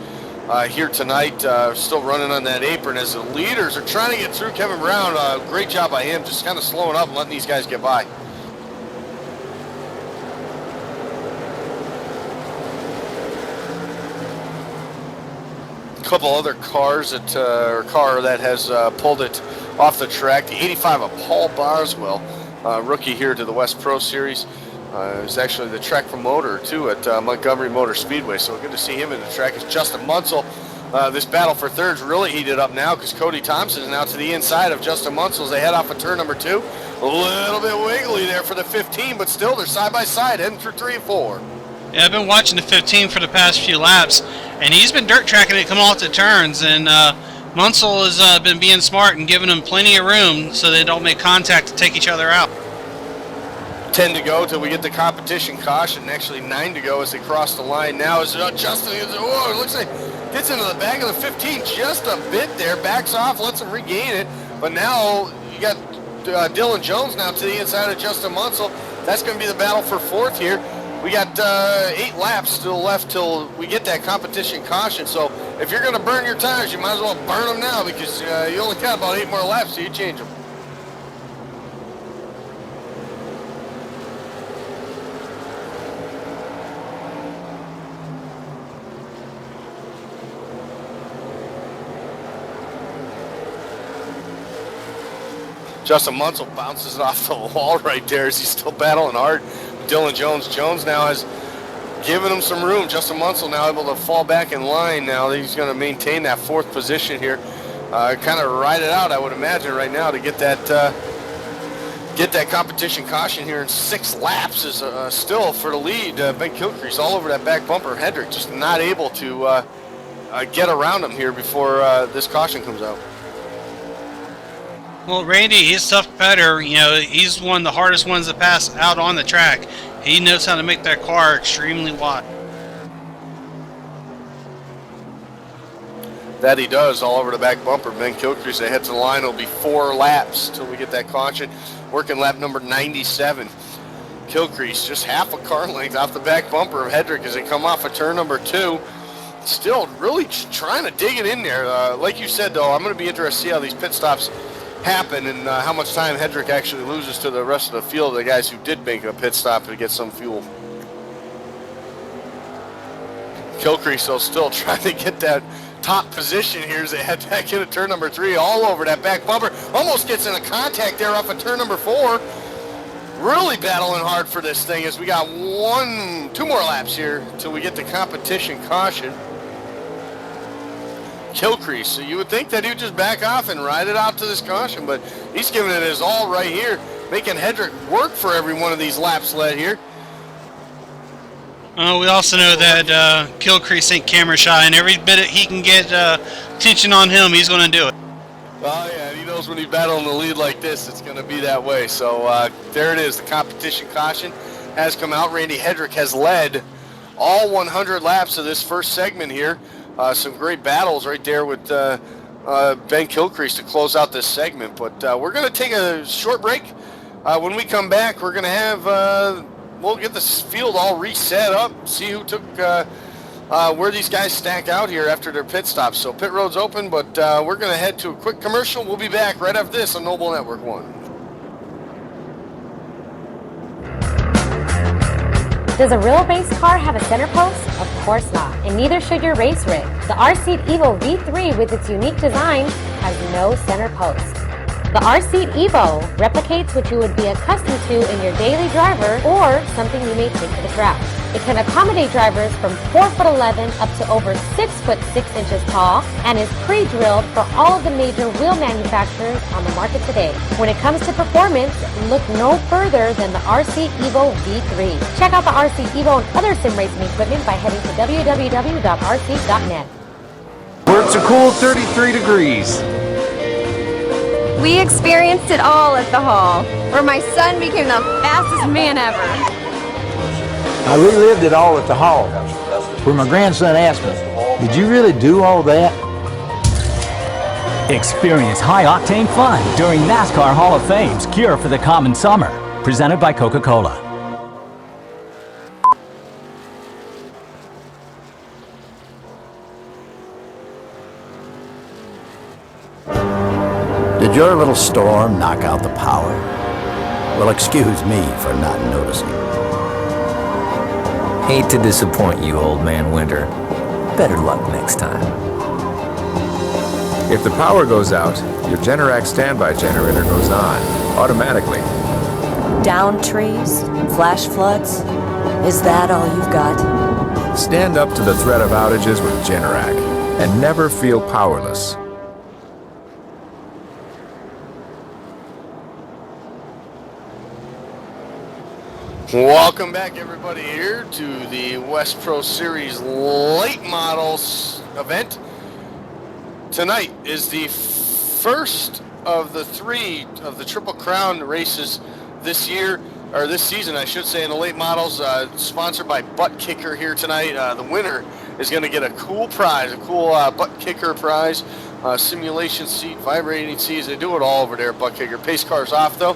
here tonight. Still running on that apron as the leaders are trying to get through Kevin Brown. Great job by him, just kind of slowing up and letting these guys get by. Couple other cars that car that has pulled it off the track. The 85 of Paul Boswell, rookie here to the West Pro Series. Is actually the track promoter too at Montgomery Motor Speedway. So good to see him in the track. It's Justin Munsell. This battle for 3rd's really heated up now because Cody Thompson is now to the inside of Justin Munsell as they head off of turn number 2. A little bit wiggly there for the 15, but still they're side by side heading through 3 and 4. Yeah, I've been watching the 15 for the past few laps, and he's been dirt tracking it coming off the turns, and Munsell has been being smart and giving them plenty of room so they don't make contact to take each other out. 10 to go till we get the competition caution. Actually 9 to go as they cross the line. Now as Justin, it looks like gets into the back of the 15 just a bit there, backs off, lets him regain it. But now you got Dylan Jones now to the inside of Justin Munsell. That's going to be the battle for fourth here. We got 8 laps still left till we get that competition caution. So if you're going to burn your tires, you might as well burn them now because you only got about 8 more laps till you change them. Justin Munsell bounces it off the wall right there as he's still battling hard. Dylan Jones. Jones now has given him some room. Justin Munsell now able to fall back in line now. He's going to maintain that 4th position here. Kind of ride it out, I would imagine, right now to get that competition caution here in 6 laps is still for the lead. Ben Kilcrease all over that back bumper. Hendrick just not able to get around him here before this caution comes out. Well, Randy, he's a tough competitor. You know, he's one of the hardest ones to pass out on the track. He knows how to make that car extremely wide. That he does all over the back bumper. Ben Kilcrease ahead to the line. It'll be 4 laps till we get that caution. Working lap number 97. Kilcrease just half a car length off the back bumper of Hendrick as they come off of turn number 2. Still really trying to dig it in there. Like you said, though, I'm going to be interested to see how these pit stops happen and how much time Hendrick actually loses to the rest of the field, the guys who did make a pit stop to get some fuel. Kilcrease, though, still trying to get that top position here as they head back into turn number 3, all over that back bumper. Almost gets in a contact there off of turn number 4. Really battling hard for this thing as we got 2 more laps here till we get the competition caution. Kilcrease, so you would think that he would just back off and ride it out to this caution, but he's giving it his all right here, making Hendrick work for every one of these laps led here. We also know that Kilcrease ain't camera shy, and every bit he can get attention on him, he's going to do it. Well, yeah, he knows when he's battling the lead like this, it's going to be that way. So there it is. The competition caution has come out. Randy Hendrick has led all 100 laps of this first segment here. Some great battles right there with Ben Kilcrease to close out this segment. But we're going to take a short break. When we come back, we're going to have we'll get this field all reset up, see who took where these guys stack out here after their pit stops. So pit road's open, but we're going to head to a quick commercial. We'll be back right after this on Noble Network 1. Does a real race car have a center post? Of course not, and neither should your race rig. The R-Seat Evo V3 with its unique design has no center post. The R-Seat Evo replicates what you would be accustomed to in your daily driver or something you may take to the track. It can accommodate drivers from 4'11" up to over 6'6" tall and is pre-drilled for all of the major wheel manufacturers on the market today. When it comes to performance, look no further than the R-Seat Evo V3. Check out the R-Seat Evo and other sim racing equipment by heading to www.rseat.net. It's a cool 33 degrees. We experienced it all at the hall, where my son became the fastest man ever. I relived it all at the hall, where my grandson asked me, "Did you really do all that?" Experience high-octane fun during NASCAR Hall of Fame's Cure for the Common Summer, presented by Coca-Cola. Did your little storm knock out the power? Well, excuse me for not noticing. Hate to disappoint you, old man Winter. Better luck next time. If the power goes out, your Generac standby generator goes on, automatically. Down trees? Flash floods? Is that all you've got? Stand up to the threat of outages with Generac, and never feel powerless. Welcome back, everybody, here to the West Pro Series Late Models event. Tonight is the first of the 3 of the Triple Crown races this year, or this season, I should say, in the late models, sponsored by Butt Kicker here tonight. The winner is going to get a cool prize, a cool butt kicker prize. simulation seat, vibrating seats. They do it all over there at Buckhager. Pace car's off though,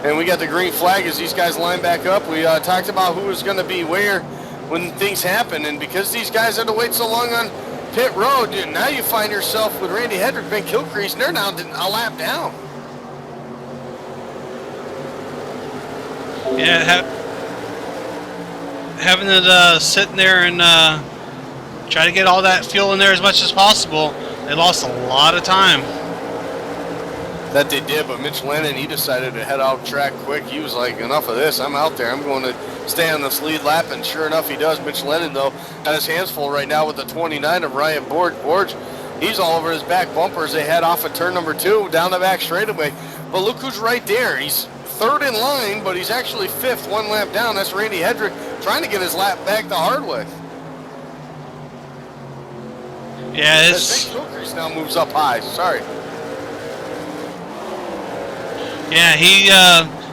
and we got the green flag as these guys line back up. We talked about who was going to be where when things happen, and because these guys had to wait so long on pit road, now you find yourself with Randy Hedrick, Ben Kilcrease, and they're now a lap down. Yeah, having it sitting there and try to get all that fuel in there as much as possible. They lost a lot of time. That they did, but Mitch Lennon, he decided to head out track quick. He was like, enough of this, I'm out there. I'm going to stay on this lead lap, and sure enough, he does. Mitch Lennon, though, got his hands full right now with the 29 of Ryan Borge. He's all over his back bumper as they head off at turn number 2 down the back straightaway. But look who's right there. He's third in line, but he's actually fifth, 1 lap down. That's Randy Hedrick trying to get his lap back the hard way. Yeah, it's... Kilcrease now moves up high. Sorry. Yeah,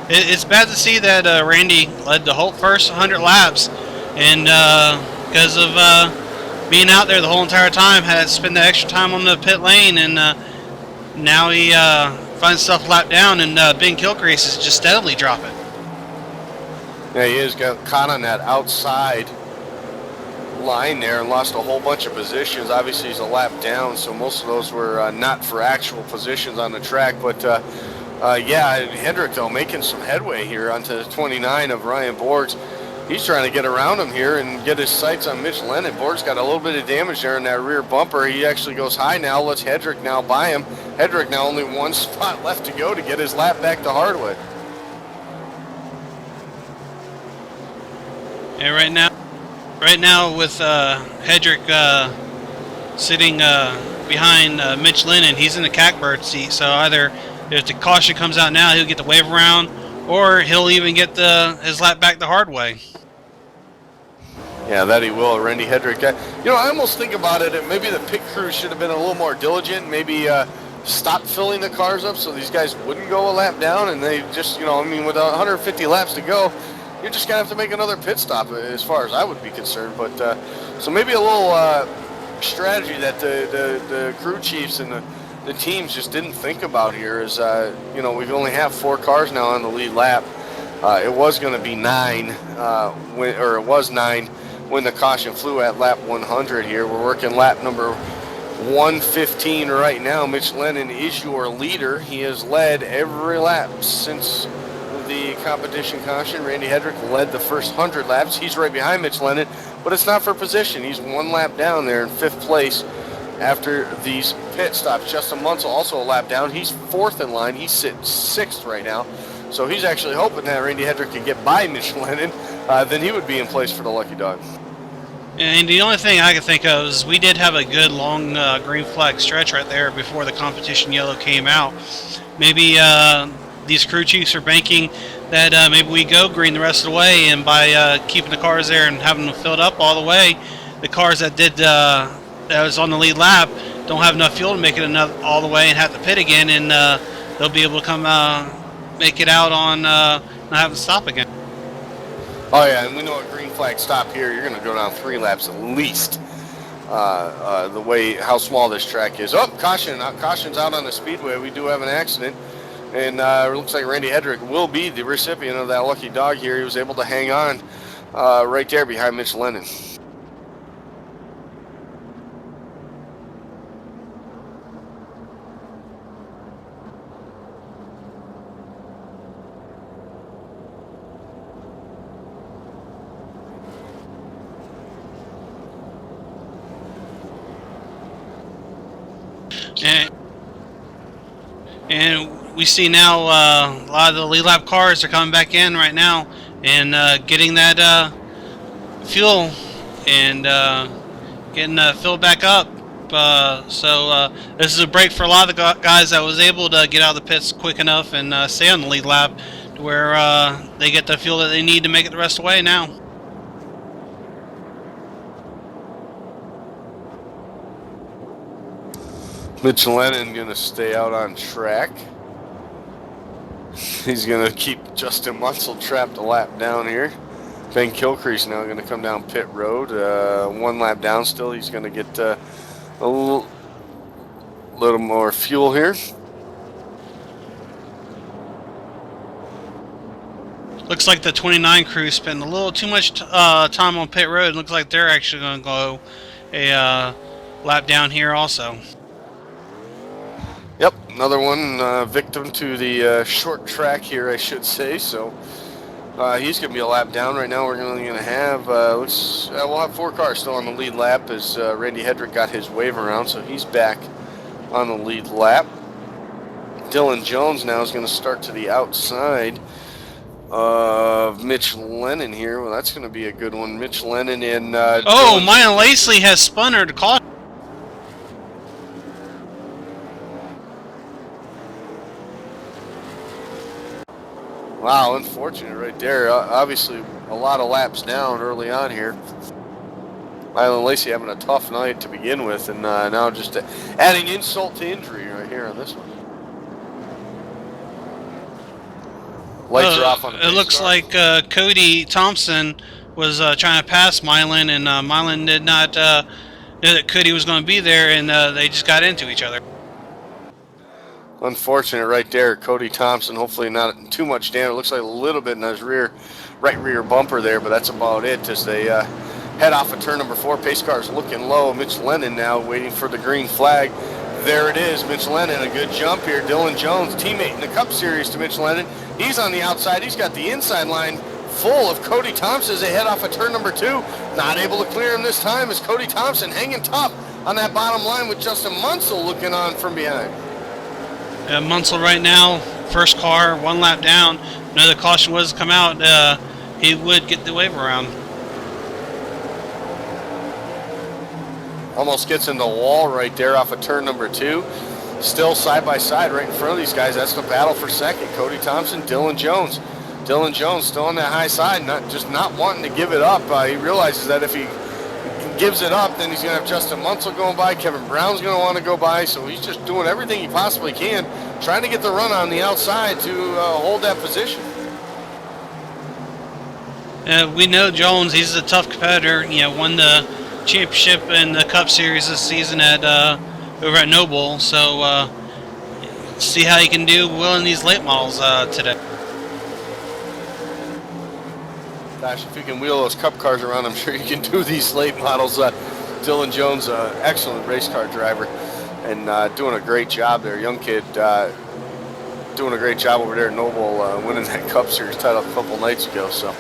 it's bad to see that Randy led the whole first 100 laps, and because of being out there the whole entire time, had to spend the extra time on the pit lane, and now he finds himself lapped down, and Ben Kilcrease is just steadily dropping. Yeah, he is got caught on that outside line there and lost a whole bunch of positions. Obviously, he's a lap down, so most of those were not for actual positions on the track, but yeah, Hedrick, though, making some headway here onto the 29 of Ryan Borges. He's trying to get around him here and get his sights on Mitch Lennon. Borges got a little bit of damage there in that rear bumper. He actually goes high now, lets Hedrick now by him. Hedrick now only 1 spot left to go to get his lap back to Hardwood. And right now with Hedrick sitting behind Mitch Lennon, he's in the catbird seat, so either if the caution comes out now, he'll get the wave around, or he'll even get his lap back the hard way. Yeah, that he will. Randy Hedrick. You know, I almost think about it, maybe the pit crew should have been a little more diligent, maybe stop filling the cars up so these guys wouldn't go a lap down, and they just, you know, I mean, with 150 laps to go, you're just going to have to make another pit stop as far as I would be concerned. But so maybe a little strategy that the crew chiefs and the teams just didn't think about here is, you know, we only have 4 cars now on the lead lap. It was going to be 9, or it was 9 when the caution flew at lap 100 here. We're working lap number 115 right now. Mitch Lennon is your leader. He has led every lap since the competition caution. Randy Hedrick led the first 100 laps. He's right behind Mitch Lennon, but it's not for position. He's 1 lap down there in 5th place after these pit stops. Justin Munsell also a lap down. He's 4th in line. He's sitting 6th right now. So he's actually hoping that Randy Hedrick can get by Mitch Lennon. Then he would be in place for the Lucky Dog. And the only thing I can think of is we did have a good long green flag stretch right there before the competition yellow came out. Maybe these crew chiefs are banking that maybe we go green the rest of the way, and by keeping the cars there and having them filled up all the way, the cars that that was on the lead lap don't have enough fuel to make it all the way and have to pit again, and they'll be able to come make it out on not having to stop again. Oh yeah, and we know a green flag stop here, you're going to go down 3 laps at least. The way how small this track is. Oh, caution! Caution's out on the speedway. We do have an accident, and it looks like Randy Hedrick will be the recipient of that lucky dog here. He was able to hang on right there behind Mitch Lennon. And we see now a lot of the lead lap cars are coming back in right now and getting that fuel and getting filled back up. So this is a break for a lot of the guys that was able to get out of the pits quick enough and stay on the lead lap to where they get the fuel that they need to make it the rest of the way now. Mitch Lennon going to stay out on track. He's going to keep Justin Munsell trapped a lap down here. Ben Kilcrease now going to come down pit road. 1 lap down still. He's going to get a little more fuel here. Looks like the 29 crew spent a little too much time on pit road. Looks like they're actually going to go a lap down here also. Yep, another one victim to the short track here, I should say. So he's going to be a lap down right now. We're only going to have we'll have 4 cars still on the lead lap as Randy Hedrick got his wave around, so he's back on the lead lap. Dylan Jones now is going to start to the outside of Mitch Lennon here. Well, that's going to be a good one. Mitch Lennon and Myan Lacey has spun her to caution. Wow, unfortunate right there. Obviously, a lot of laps down early on here. Myan Lacey having a tough night to begin with, and now just adding insult to injury right here on this one. Lights are off on the It looks like Cody Thompson was trying to pass Mylan, and Mylan did not know that Cody was going to be there, and they just got into each other. Unfortunate right there. Cody Thompson, hopefully not too much damage. It looks like a little bit in his right rear bumper there, but that's about it as they head off of turn number 4. Pace car's looking low. Mitch Lennon now waiting for the green flag. There it is. Mitch Lennon, a good jump here. Dylan Jones, teammate in the Cup Series to Mitch Lennon. He's on the outside. He's got the inside line full of Cody Thompson as they head off of turn number 2. Not able to clear him this time as Cody Thompson hanging tough on that bottom line with Justin Munsell looking on from behind. Munsell right now, first car, 1 lap down. Another caution was to come out. He would get the wave around. Almost gets in the wall right there off of turn number 2. Still side by side right in front of these guys. That's the battle for second. Cody Thompson, Dylan Jones. Dylan Jones still on that high side, not wanting to give it up. He realizes that if he gives it up, then he's going to have Justin Munsell going by. Kevin Brown's going to want to go by, so he's just doing everything he possibly can, trying to get the run on the outside to hold that position. We know Jones, he's a tough competitor. Won the championship in the Cup Series this season at over at Noble, so see how he can do wheeling these late models today. Gosh, if you can wheel those Cup cars around, I'm sure you can do these late models. Dylan Jones, excellent race car driver, and doing a great job there. Young kid doing a great job over there at Noble, winning that Cup Series title a couple nights ago. So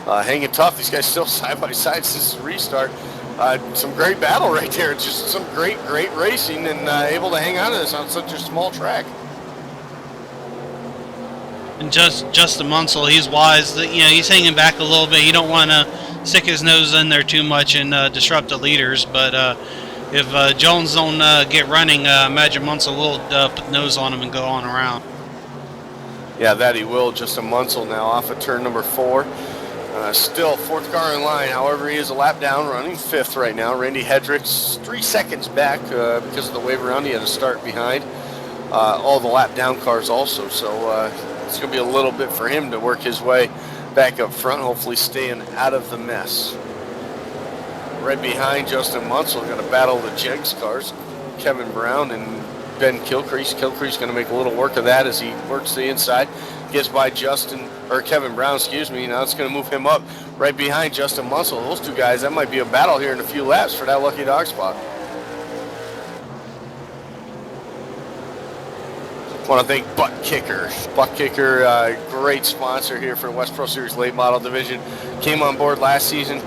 hanging tough. These guys still side by side since the restart. Some great battle right there. Just some great racing, and able to hang on to this on such a small track. And Justin Munsell, he's wise. He's hanging back a little bit. You don't want to stick his nose in there too much and disrupt the leaders. But if Jones don't get running, imagine Munsell will put the nose on him and go on around. Yeah, that he will. Justin Munsell now off of turn number 4. Still 4th car in line. However, he is a lap down, running 5th right now. Randy Hedrick's 3 seconds back because of the wave around. He had to start behind all the lap down cars also. So it's going to be a little bit for him to work his way back up front, hopefully staying out of the mess. Right behind Justin Munsell going to battle the Jeggs cars. Kevin Brown and Ben Kilcrease. Kilcrease going to make a little work of that as he works the inside. Gets by Kevin Brown, excuse me. Now it's going to move him up right behind Justin Munsell. Those 2 guys, that might be a battle here in a few laps for that lucky dog spot. I want to thank Butt Kicker. Butt Kicker, great sponsor here for the West Pro Series Late Model Division. Came on board last season,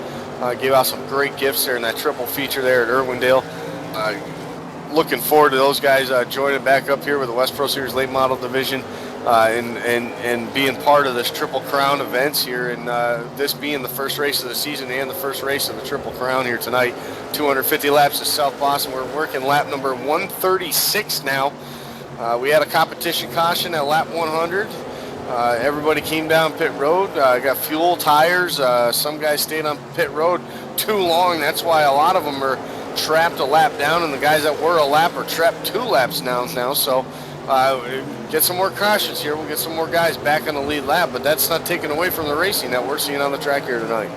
gave out some great gifts there in that triple feature there at Irwindale. Looking forward to those guys joining back up here with the West Pro Series Late Model Division and being part of this Triple Crown events here, and this being the first race of the season and the first race of the Triple Crown here tonight. 250 laps to South Boston. We're working lap number 136 now. We had a competition caution at lap 100. Everybody came down pit road, got fuel, tires. Some guys stayed on pit road too long. That's why a lot of them are trapped a lap down, and the guys that were a lap are trapped 2 laps down now. So get some more cautions here. We'll get some more guys back on the lead lap, but that's not taken away from the racing that we're seeing on the track here tonight.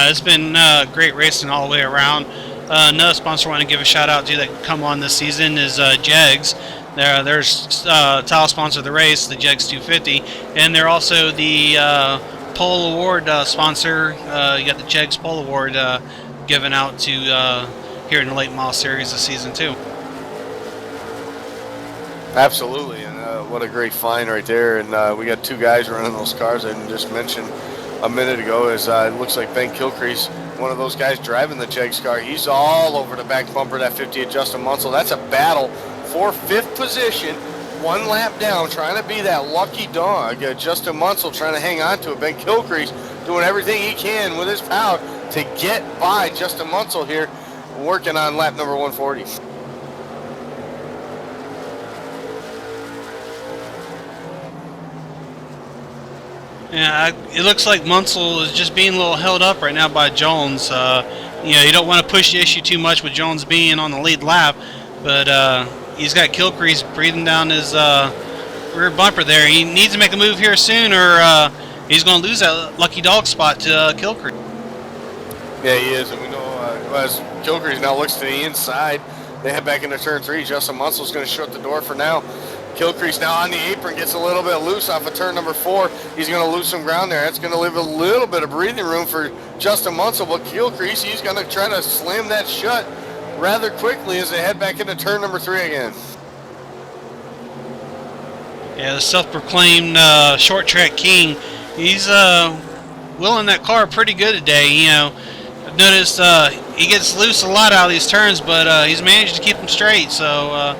It's been great racing all the way around. Another sponsor I want to give a shout out to that come on this season is Jeggs. There's title sponsor of the race, the Jeggs 250, and they're also the Pole Award sponsor. You got the Jeggs Pole Award given out to here in the late model series this season too. Absolutely, and what a great find right there. And we got two guys running those cars. I just mentioned a minute ago is it looks like Ben Kilcrease, one of those guys driving the Jeggs car. He's all over the back bumper of that 58 Justin Munsell. That's a battle for 5th position, 1 lap down, trying to be that lucky dog. Justin Munsell trying to hang on to it. Ben Kilcrease doing everything he can with his power to get by Justin Munsell here, working on lap number 140. Yeah, it looks like Munsell is just being a little held up right now by Jones. You don't want to push the issue too much with Jones being on the lead lap, but he's got Kilcrease breathing down his rear bumper there. He needs to make a move here soon, or he's going to lose that lucky dog spot to Kilcrease. Yeah, he is, and we know as Kilcrease now looks to the inside, they head back into turn 3. Justin Munsell's going to shut the door for now. Kilcrease now on the apron, gets a little bit loose off of turn number 4. He's going to lose some ground there. That's going to leave a little bit of breathing room for Justin Munsell, but Kilcrease, he's going to try to slam that shut rather quickly as they head back into turn number 3 again. Yeah, the self-proclaimed short track king. He's wheeling that car pretty good today. I've noticed he gets loose a lot out of these turns, but he's managed to keep them straight. So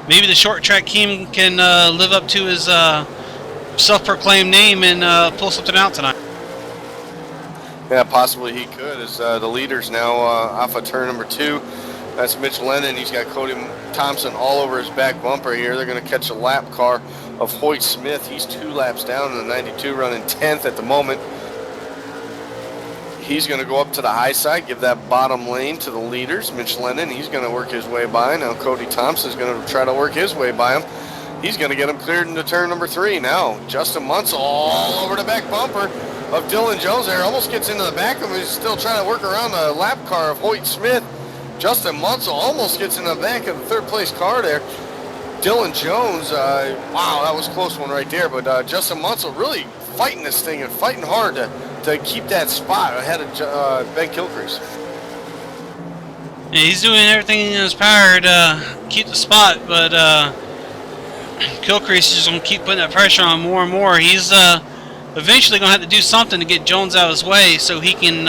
maybe the short track king can live up to his self-proclaimed name and pull something out tonight. Yeah, possibly he could, as the leader's now off of turn number 2. That's Mitch Lennon. He's got Cody Thompson all over his back bumper here. They're going to catch a lap car of Hoyt Smith. He's 2 laps down in the 92, running 10th at the moment. He's going to go up to the high side, give that bottom lane to the leaders. Mitch Lennon, he's going to work his way by. Now Cody Thompson's going to try to work his way by him. He's going to get him cleared into turn number 3. Now Justin Munsell all over the back bumper of Dylan Jones there. Almost gets into the back of him. He's still trying to work around the lap car of Hoyt Smith. Justin Munsell almost gets in the back of the 3rd place car there. Dylan Jones, wow, that was a close one right there. But Justin Munsell really fighting this thing and fighting hard to keep that spot ahead of Ben Kilcrease. Yeah, he's doing everything in his power to keep the spot, but Kilcrease is just going to keep putting that pressure on more and more. He's eventually going to have to do something to get Jones out of his way so he can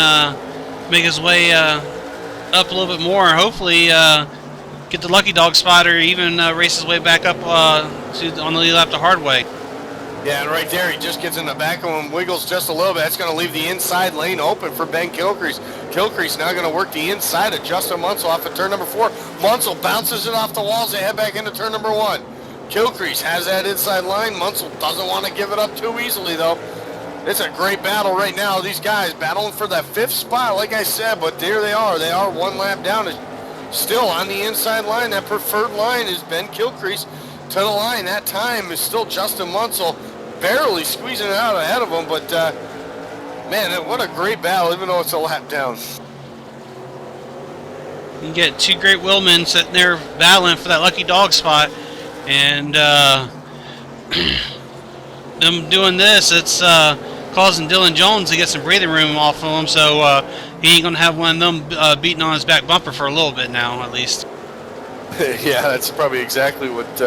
make his way up a little bit more. Hopefully get the lucky dog spot or even race his way back up on the lead lap to Hardway. Yeah, and right there, he just gets in the back of him, wiggles just a little bit. That's going to leave the inside lane open for Ben Kilcrease. Kilcrease now going to work the inside of Justin Munsell off of turn number 4. Munsell bounces it off the walls. They head back into turn number 1. Kilcrease has that inside line. Munsell doesn't want to give it up too easily, though. It's a great battle right now. These guys battling for that 5th spot, like I said, but there they are. They are 1 lap down. Still on the inside line. That preferred line is Ben Kilcrease to the line. That time is still Justin Munsell barely squeezing it out ahead of him, but man, what a great battle, even though it's a lap down. You get 2 great wheelmen sitting there battling for that lucky dog spot, and them doing this, it's causing Dylan Jones to get some breathing room off of him, so he ain't going to have one of them beating on his back bumper for a little bit now, at least. Yeah, that's probably exactly what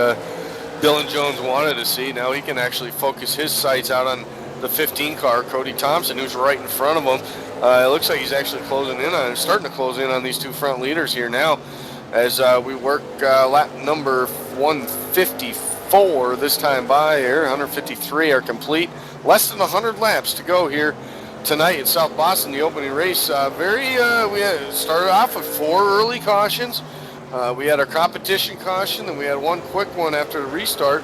Dylan Jones wanted to see. Now he can actually focus his sights out on the 15 car, Cody Thompson, who's right in front of him. It looks like he's actually starting to close in on these 2 front leaders here now as we work lap number 154 this time by here. 153 are complete. Less than 100 laps to go here tonight in South Boston, the opening race. We started off with 4 early cautions. We had our competition caution, then we had 1 quick one after the restart.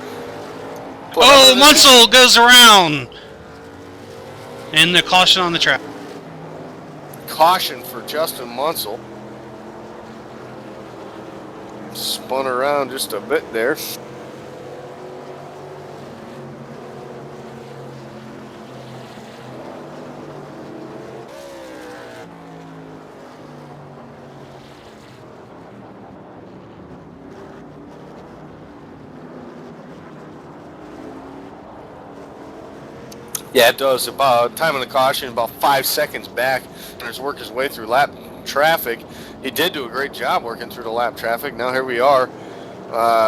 Oh, Munsell goes around! And the caution on the track. Caution for Justin Munsell. Spun around just a bit there. Yeah, it does. About time on the caution, about 5 seconds back, and he's worked his way through lap traffic. He did do a great job working through the lap traffic. Now here we are.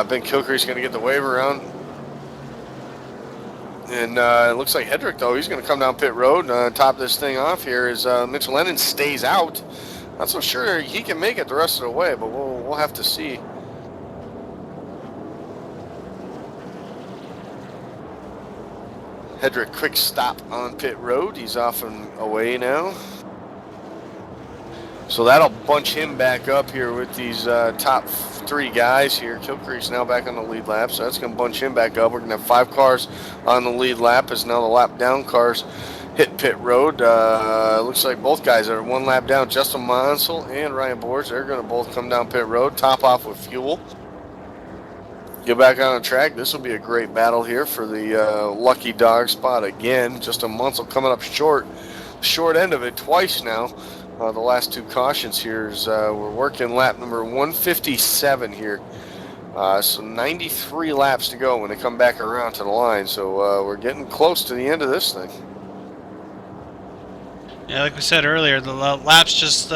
Ben Kilcree's going to get the wave around. And it looks like Hedrick, though, he's going to come down pit road and top this thing off here as Mitch Lennon stays out. Not so sure he can make it the rest of the way, but we'll have to see. Hedrick, quick stop on pit road. He's off and away now. So that'll bunch him back up here with these top 3 guys here. Kilcree's now back on the lead lap, so that's going to bunch him back up. We're going to have 5 cars on the lead lap as now the lap down cars hit pit road. Looks like both guys are 1 lap down. Justin Monsell and Ryan Borges, they're going to both come down pit road, top off with fuel. Get back on the track. This will be a great battle here for the lucky dog spot again. Just a Monsell coming up short end of it twice now. The last 2 cautions here is we're working lap number 157 here. So 93 laps to go when they come back around to the line. So we're getting close to the end of this thing. Yeah, like we said earlier, the laps just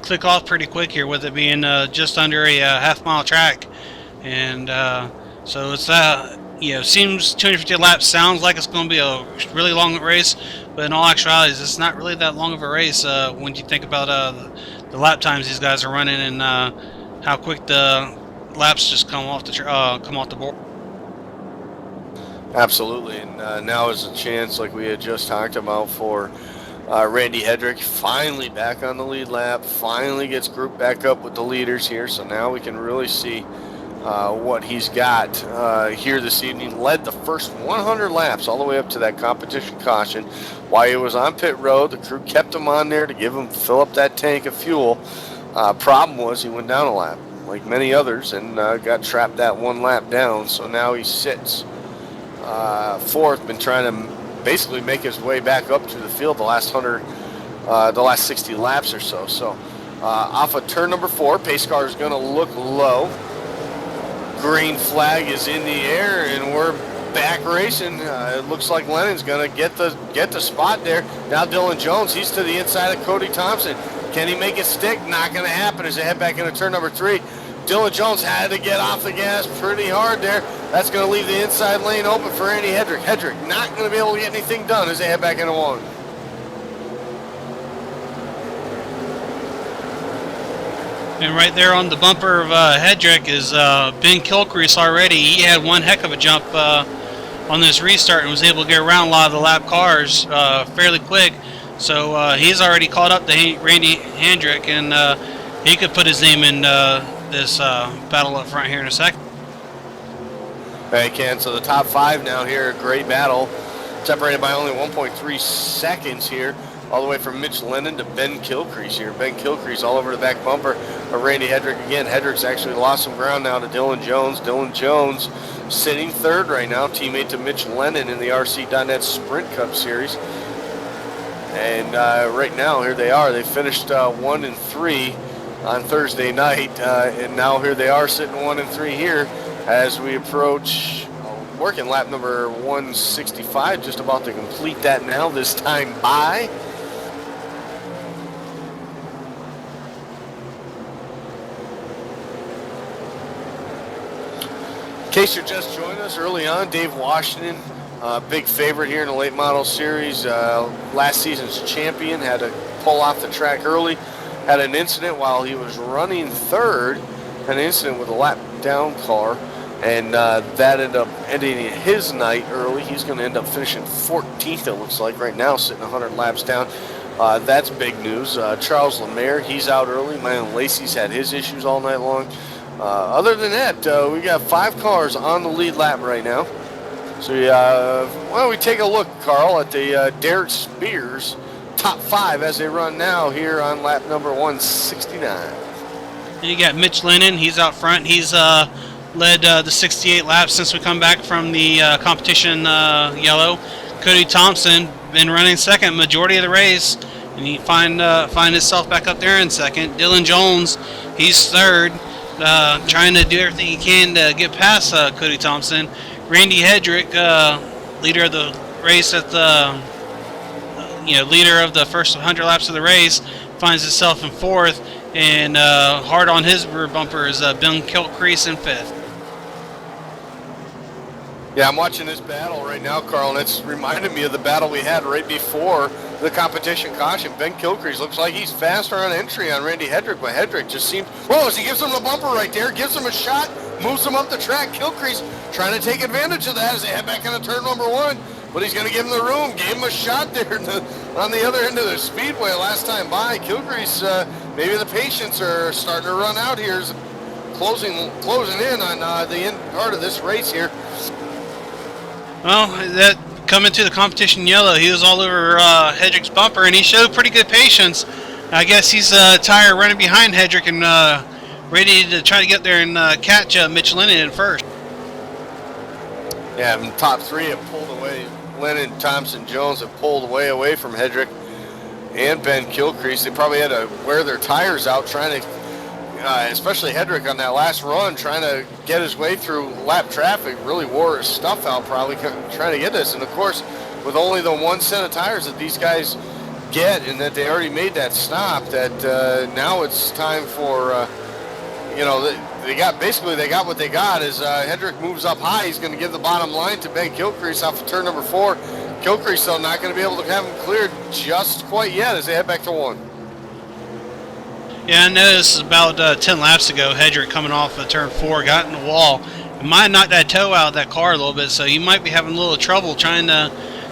click off pretty quick here with it being just under a half-mile track. And so it's seems 250 laps sounds like it's going to be a really long race, but in all actuality, it's not really that long of a race when you think about the lap times these guys are running and how quick the laps just come off the board. Absolutely, and now is a chance, like we had just talked about, for Randy Hedrick finally back on the lead lap, finally gets grouped back up with the leaders here, so now we can really see what he's got here this evening. Led the first 100 laps all the way up to that competition caution. While he was on pit road, the crew kept him on there to give him fill up that tank of fuel. Problem was he went down a lap, like many others, and got trapped that 1 lap down. So now he sits 4th, been trying to basically make his way back up to the field the last 60 laps or so. So off of turn number 4, pace car is going to look low. Green flag is in the air, and we're back racing. It looks like Lennon's going to get the spot there. Now Dylan Jones, he's to the inside of Cody Thompson. Can he make it stick? Not going to happen as they head back into turn number 3. Dylan Jones had to get off the gas pretty hard there. That's going to leave the inside lane open for Andy Hedrick. Hedrick not going to be able to get anything done as they head back into 1. And right there on the bumper of Hedrick is Ben Kilcrease already. He had 1 heck of a jump on this restart and was able to get around a lot of the lap cars fairly quick. So he's already caught up to Randy Hedrick, and he could put his name in this battle up front here in a second. Hey, Ken, so the top 5 now here, great battle. Separated by only 1.3 seconds here. All the way from Mitch Lennon to Ben Kilcrease here. Ben Kilcrease all over the back bumper of Randy Hedrick again. Hedrick's actually lost some ground now to Dylan Jones. Dylan Jones sitting 3rd right now, teammate to Mitch Lennon in the RC.net Sprint Cup Series. And right now, here they are. They finished 1 and 3 on Thursday night, and now here they are sitting 1 and 3 here as we approach working lap number 165. Just about to complete that now. This time by. In case you're just joining us early on, Dave Washington, big favorite here in the late model series, last season's champion, had to pull off the track early, had an incident while he was running 3rd, an incident with a lap down car, and that ended up ending his night early. He's going to end up finishing 14th, it looks like, right now, sitting 100 laps down. That's big news. Charles Lemaire, he's out early. Myron Lacey's had his issues all night long. Other than that, we got 5 cars on the lead lap right now. So why don't we take a look, Carl, at the Derek Spears top 5 as they run now here on lap number 169. You got Mitch Lennon. He's out front. He's led the 68 laps since we come back from the competition yellow. Cody Thompson been running 2nd majority of the race, and he find himself back up there in 2nd. Dylan Jones, he's 3rd. Trying to do everything he can to get past Cody Thompson. Randy Hedrick, leader of the race at the leader of the first 100 laps of the race finds himself in 4th, and hard on his rear bumper is Ben Kilcrease in 5th. Yeah, I'm watching this battle right now, Carl, and it's reminded me of the battle we had right before the competition caution. Ben Kilcrease looks like he's faster on entry on Randy Hedrick, but Hedrick just seems, as he gives him the bumper right there, gives him a shot, moves him up the track. Kilcrease trying to take advantage of that as they head back into turn number 1, but he's going to give him the room, gave him a shot there on the other end of the speedway last time by. Kilcrease, maybe the patience are starting to run out here, closing in on the end part of this race here. Well, that coming to the competition yellow, he was all over Hedrick's bumper, and he showed pretty good patience. I guess he's tired running behind Hedrick and ready to try to get there and catch Mitch Lennon in first. Yeah, and top 3 have pulled away. Lennon, Thompson, Jones have pulled away from Hedrick and Ben Kilcrease. They probably had to wear their tires out trying to, especially Hedrick on that last run, trying to get his way through lap traffic. Really wore his stuff out probably trying to get this. And of course, with only the 1 set of tires that these guys get, and that they already made that stop, that now it's time for, they got what they got. As Hedrick moves up high, he's going to give the bottom line to Ben Kilcrease off of turn number 4. Kilcrease, though, not going to be able to have him cleared just quite yet as they head back to 1. Yeah, I noticed about 10 laps ago, Hedrick coming off of turn 4 got in the wall. It might have knocked that toe out of that car a little bit, so you might be having a little trouble trying to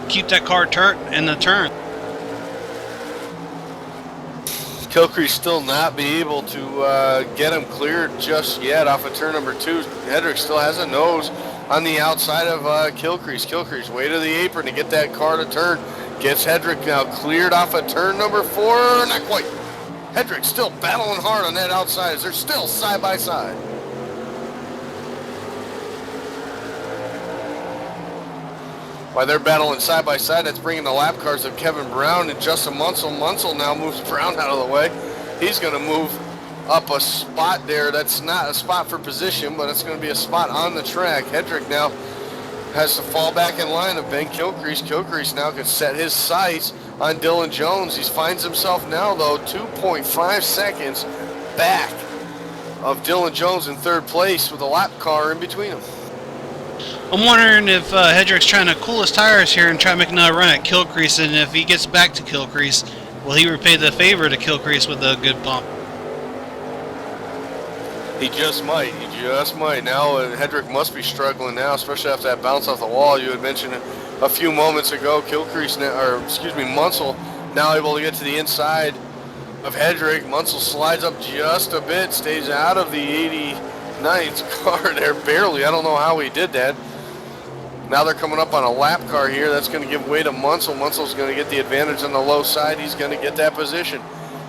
keep that car in the turn. Kilcrease still not be able to get him cleared just yet off of turn number 2. Hedrick still has a nose on the outside of Kilcrease. Kilcrease way to the apron to get that car to turn. Gets Hedrick now cleared off of turn number 4. Not quite. Hedrick still battling hard on that outside as they're still side by side. While they're battling side by side, that's bringing the lap cars of Kevin Brown and Justin Munsell. Munsell now moves Brown out of the way. He's going to move up a spot there. That's not a spot for position, but it's going to be a spot on the track. Hedrick now has to fall back in line of Ben Kilcrease. Kilcrease now can set his sights on Dylan Jones. He finds himself now, though, 2.5 seconds back of Dylan Jones in 3rd place with a lap car in between them. I'm wondering if Hedrick's trying to cool his tires here and try to make another run at Kilcrease, and if he gets back to Kilcrease, will he repay the favor to Kilcrease with a good bump? He just might. Now Hedrick must be struggling now, especially after that bounce off the wall. You had mentioned it a few moments ago. Munsell now able to get to the inside of Hedrick. Munsell slides up just a bit, stays out of the 89th car there barely. I don't know how he did that. Now they're coming up on a lap car here. That's going to give way to Munsell. Munsell's going to get the advantage on the low side. He's going to get that position.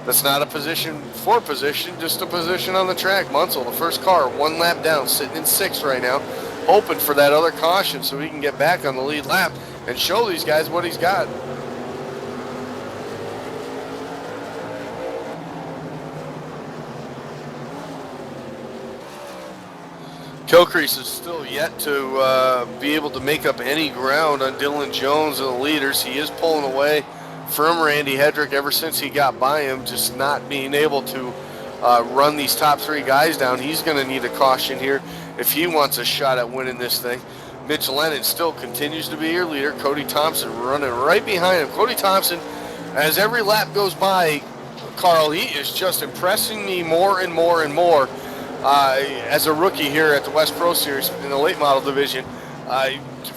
That's not a position for position, just a position on the track. Munsell, the first car, 1 lap down, sitting in 6th right now, hoping for that other caution so he can get back on the lead lap and show these guys what he's got. Kilcrease is still yet to be able to make up any ground on Dylan Jones and the leaders. He is pulling away from Randy Hedrick ever since he got by him, just not being able to run these top 3 guys down. He's going to need a caution here if he wants a shot at winning this thing. Mitch Lennon still continues to be your leader. Cody Thompson running right behind him. Cody Thompson, as every lap goes by, Carl, he is just impressing me more and more and more as a rookie here at the West Pro Series in the late model division.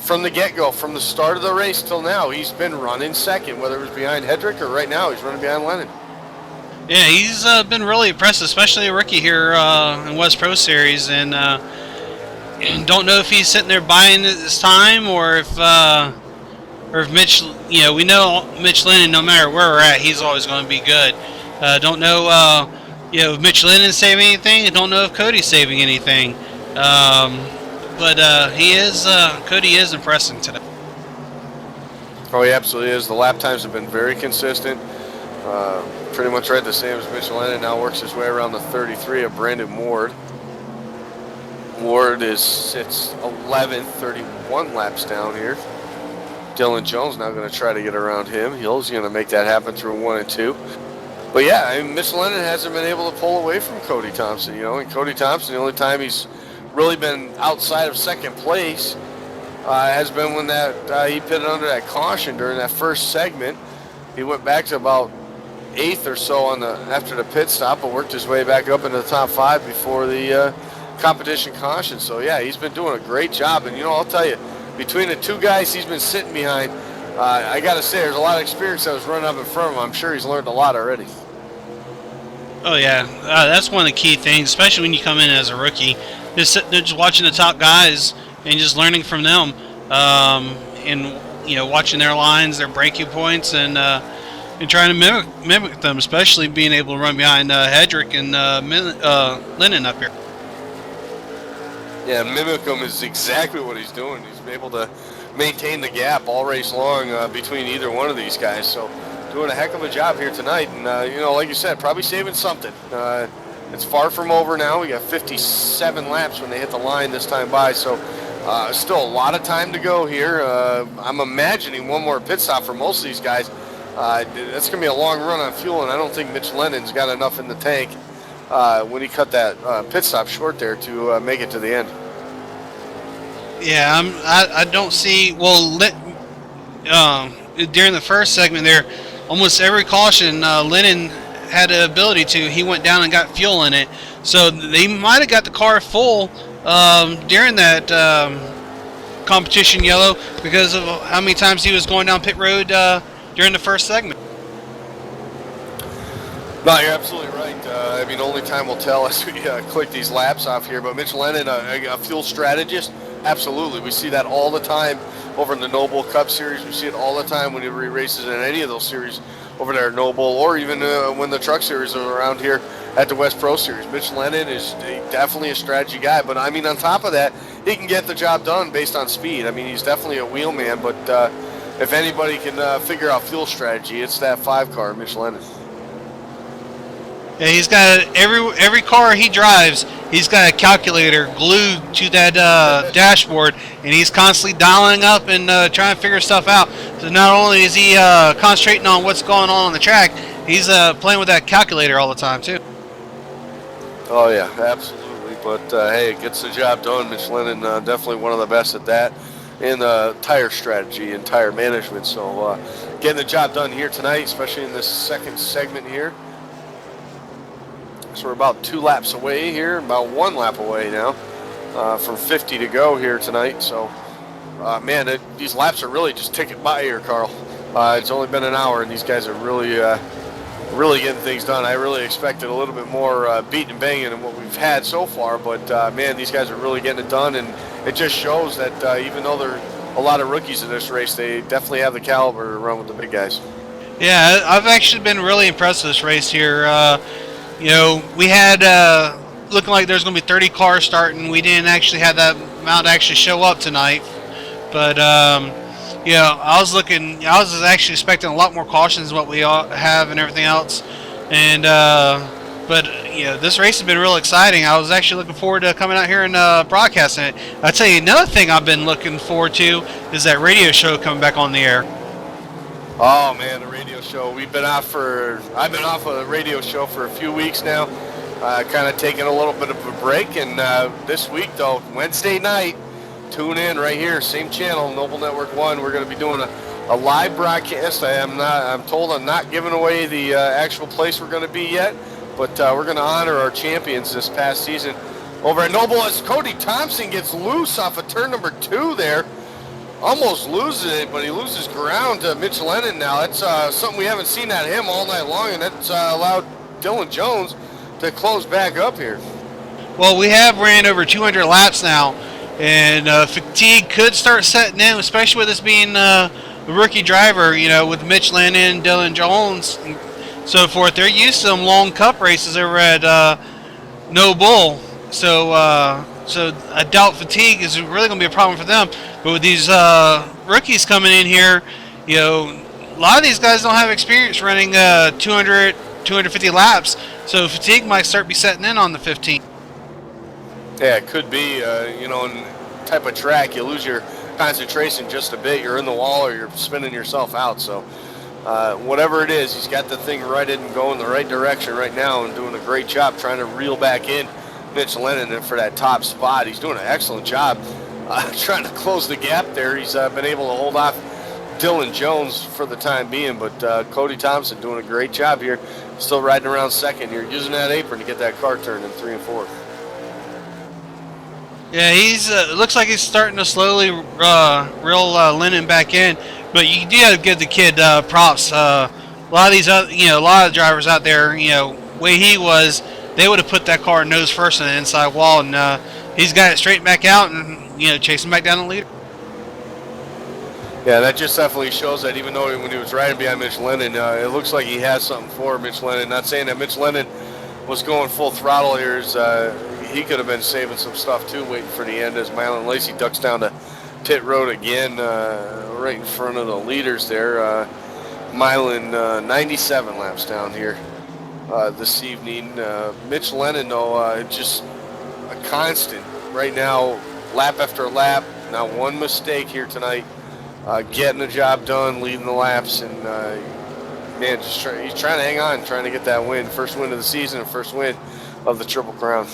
From the get-go, from the start of the race till now, he's been running second, whether it was behind Hedrick or right now he's running behind Lennon. Yeah, he's been really impressive, especially a rookie here in West Pro Series, and don't know if he's sitting there buying his time or if Mitch, we know Mitch Lennon, no matter where we're at, he's always going to be good. Don't know, if Mitch Lennon's saving anything. I don't know if Cody's saving anything. But Cody is impressing today. Oh, he absolutely is. The lap times have been very consistent. Pretty much right the same as Mitch Lennon. Now works his way around the 33 of Brandon Ward. Ward sits 11th, 31 laps down here. Dylan Jones now going to try to get around him. He's going to make that happen through 1 and 2. But yeah, I mean, Mitch Lennon hasn't been able to pull away from Cody Thompson, and Cody Thompson, the only time he's really been outside of second place has been when he pitted under that caution during that first segment. He went back to about 8th or so after the pit stop, but worked his way back up into the top 5 before the competition caution. So yeah, he's been doing a great job. And I'll tell you, between the two guys he's been sitting behind, I got to say, there's a lot of experience that was running up in front of him. I'm sure he's learned a lot already. Oh yeah, that's one of the key things, especially when you come in as a rookie. Just sitting there, just watching the top guys and just learning from them, and watching their lines, their breaking points, and trying to mimic them, especially being able to run behind Hedrick and Lennon up here. Yeah, mimic him is exactly what he's doing. He's been able to maintain the gap all race long between either one of these guys. So doing a heck of a job here tonight. And, like you said, probably saving something. It's far from over now. We got 57 laps when they hit the line this time by. So still a lot of time to go here. I'm imagining one more pit stop for most of these guys. That's going to be a long run on fuel, and I don't think Mitch Lennon's got enough in the tank when he cut that pit stop short there to make it to the end. Yeah, I don't see. Well, during the first segment there, almost every caution Lennon had the ability to. He went down and got fuel in it, so they might have got the car full during that competition yellow because of how many times he was going down pit road during the first segment. No, you're absolutely right. Only time will tell as we click these laps off here. But Mitch Lennon, a fuel strategist, absolutely. We see that all the time over in the Noble Cup Series. We see it all the time when he races in any of those series over there at Noble, or even when the Truck Series are around here at the West Pro Series. Mitch Lennon is definitely a strategy guy. But, on top of that, he can get the job done based on speed. He's definitely a wheelman. But if anybody can figure out fuel strategy, it's that 5-car, Mitch Lennon. Yeah, he's got every car he drives. He's got a calculator glued to that dashboard, and he's constantly dialing up and trying to figure stuff out. So not only is he concentrating on what's going on the track, he's playing with that calculator all the time too. Oh yeah, absolutely. But hey, it gets the job done. Mitch Lennon, definitely one of the best at that in tire strategy and tire management. So getting the job done here tonight, especially in this second segment here. So we're about 2 laps away here, about 1 lap away now from 50 to go here tonight. So, these laps are really just ticking by here, Carl. It's only been an hour, and these guys are really getting things done. I really expected a little bit more beating and banging than what we've had so far, but, these guys are really getting it done, and it just shows that even though there are a lot of rookies in this race, they definitely have the caliber to run with the big guys. Yeah, I've actually been really impressed with this race here. We had looking like there's going to be 30 cars starting. We didn't actually have that amount actually show up tonight. But, I was actually expecting a lot more cautions than what we have and everything else. And, this race has been real exciting. I was actually looking forward to coming out here and broadcasting it. I'll tell you another thing I've been looking forward to is that radio show coming back on the air. Oh man, the radio show. I've been off of the radio show for a few weeks now, kind of taking a little bit of a break. And this week though, Wednesday night, tune in right here, same channel, Noble Network 1. We're going to be doing a live broadcast. I'm told I'm not giving away the actual place we're going to be yet, but we're going to honor our champions this past season over at Noble as Cody Thompson gets loose off of turn number 2 there. Almost loses it, but he loses ground to Mitch Lennon now. That's something we haven't seen at him all night long, and that's allowed Dylan Jones to close back up here. Well, we have ran over 200 laps now, and fatigue could start setting in, especially with this being a rookie driver, with Mitch Lennon, Dylan Jones, and so forth. They're used to them long cup races over at No Bull, so I doubt fatigue is really going to be a problem for them. But with these rookies coming in here, a lot of these guys don't have experience running 200, 250 laps, so fatigue might start be setting in on the 15. Yeah, it could be. In type of track, you lose your concentration just a bit, you're in the wall or you're spinning yourself out. So whatever it is, he's got the thing righted and going the right direction right now and doing a great job trying to reel back in Mitch Lennon for that top spot. He's doing an excellent job trying to close the gap there. He's been able to hold off Dylan Jones for the time being, but Cody Thompson doing a great job here. Still riding around second here, using that apron to get that car turned in 3 and 4. Yeah, he's looks like he's starting to slowly reel Lennon back in, but you do have to give the kid props. A lot of these other, a lot of drivers out there, way he was, they would have put that car nose first on the inside wall, and he's got it straight back out and chasing back down the leader. Yeah, that just definitely shows that even though when he was riding behind Mitch Lennon, it looks like he has something for Mitch Lennon. Not saying that Mitch Lennon was going full throttle here. He could have been saving some stuff too, waiting for the end as Mylon Lacey ducks down to pit road again, right in front of the leaders there. Mylon 97 laps down here this evening. Mitch Lennon, though, just a constant right now, lap after lap. Not one mistake here tonight. Getting the job done, leading the laps, and man, he's trying to hang on, trying to get that win. First win of the season and first win of the Triple Crown.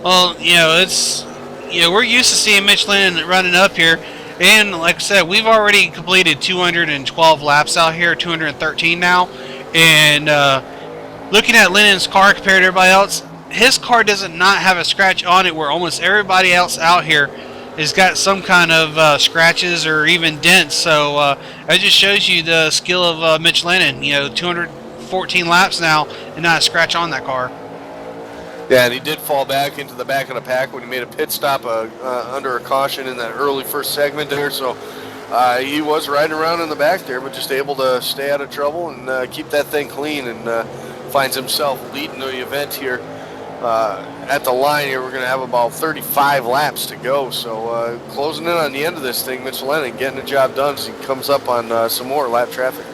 Well, it's we're used to seeing Mitch Lennon running up here, and like I said, we've already completed 212 laps out here, 213 now, and looking at Lennon's car compared to everybody else, his car does not have a scratch on it, where almost everybody else out here has got some kind of scratches or even dents. So that just shows you the skill of Mitch Lennon. 214 laps now and not a scratch on that car. Yeah, and he did fall back into the back of the pack when he made a pit stop under a caution in that early first segment there. So he was riding around in the back there, but just able to stay out of trouble and keep that thing clean, and finds himself leading the event here. At the line here, we're going to have about 35 laps to go. So closing in on the end of this thing, Mitch Lennon getting the job done as he comes up on some more lap traffic.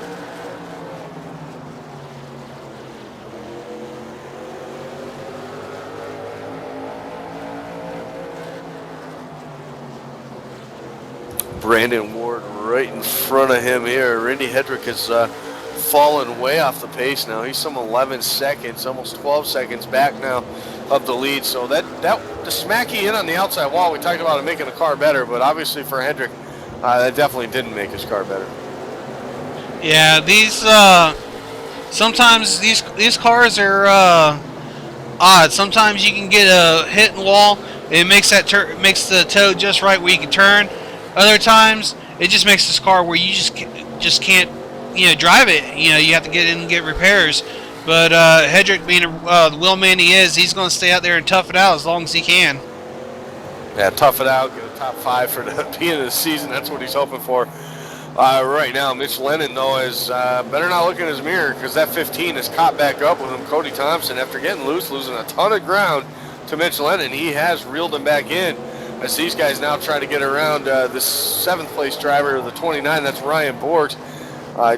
Brandon Ward right in front of him here. Randy Hedrick has fallen way off the pace now. He's some 11 seconds, almost 12 seconds back now of the lead. So that the smacky in on the outside wall, we talked about it making the car better, but obviously for Hedrick, that definitely didn't make his car better. Yeah, these sometimes these cars are odd. Sometimes you can get a hit in the wall. It makes makes the toe just right where you can turn. Other times, it just makes this car where you just can't drive it. You have to get in and get repairs. But Hedrick, being the wheel man he is, he's going to stay out there and tough it out as long as he can. Yeah, tough it out, get a top 5 for the beginning of the season. That's what he's hoping for. Right now, Mitch Lennon, though, is better not look in his mirror, because that 15 is caught back up with him. Cody Thompson, after getting loose, losing a ton of ground to Mitch Lennon, he has reeled him back in. As these guys now try to get around the 7th place driver of the 29, that's Ryan Borgs.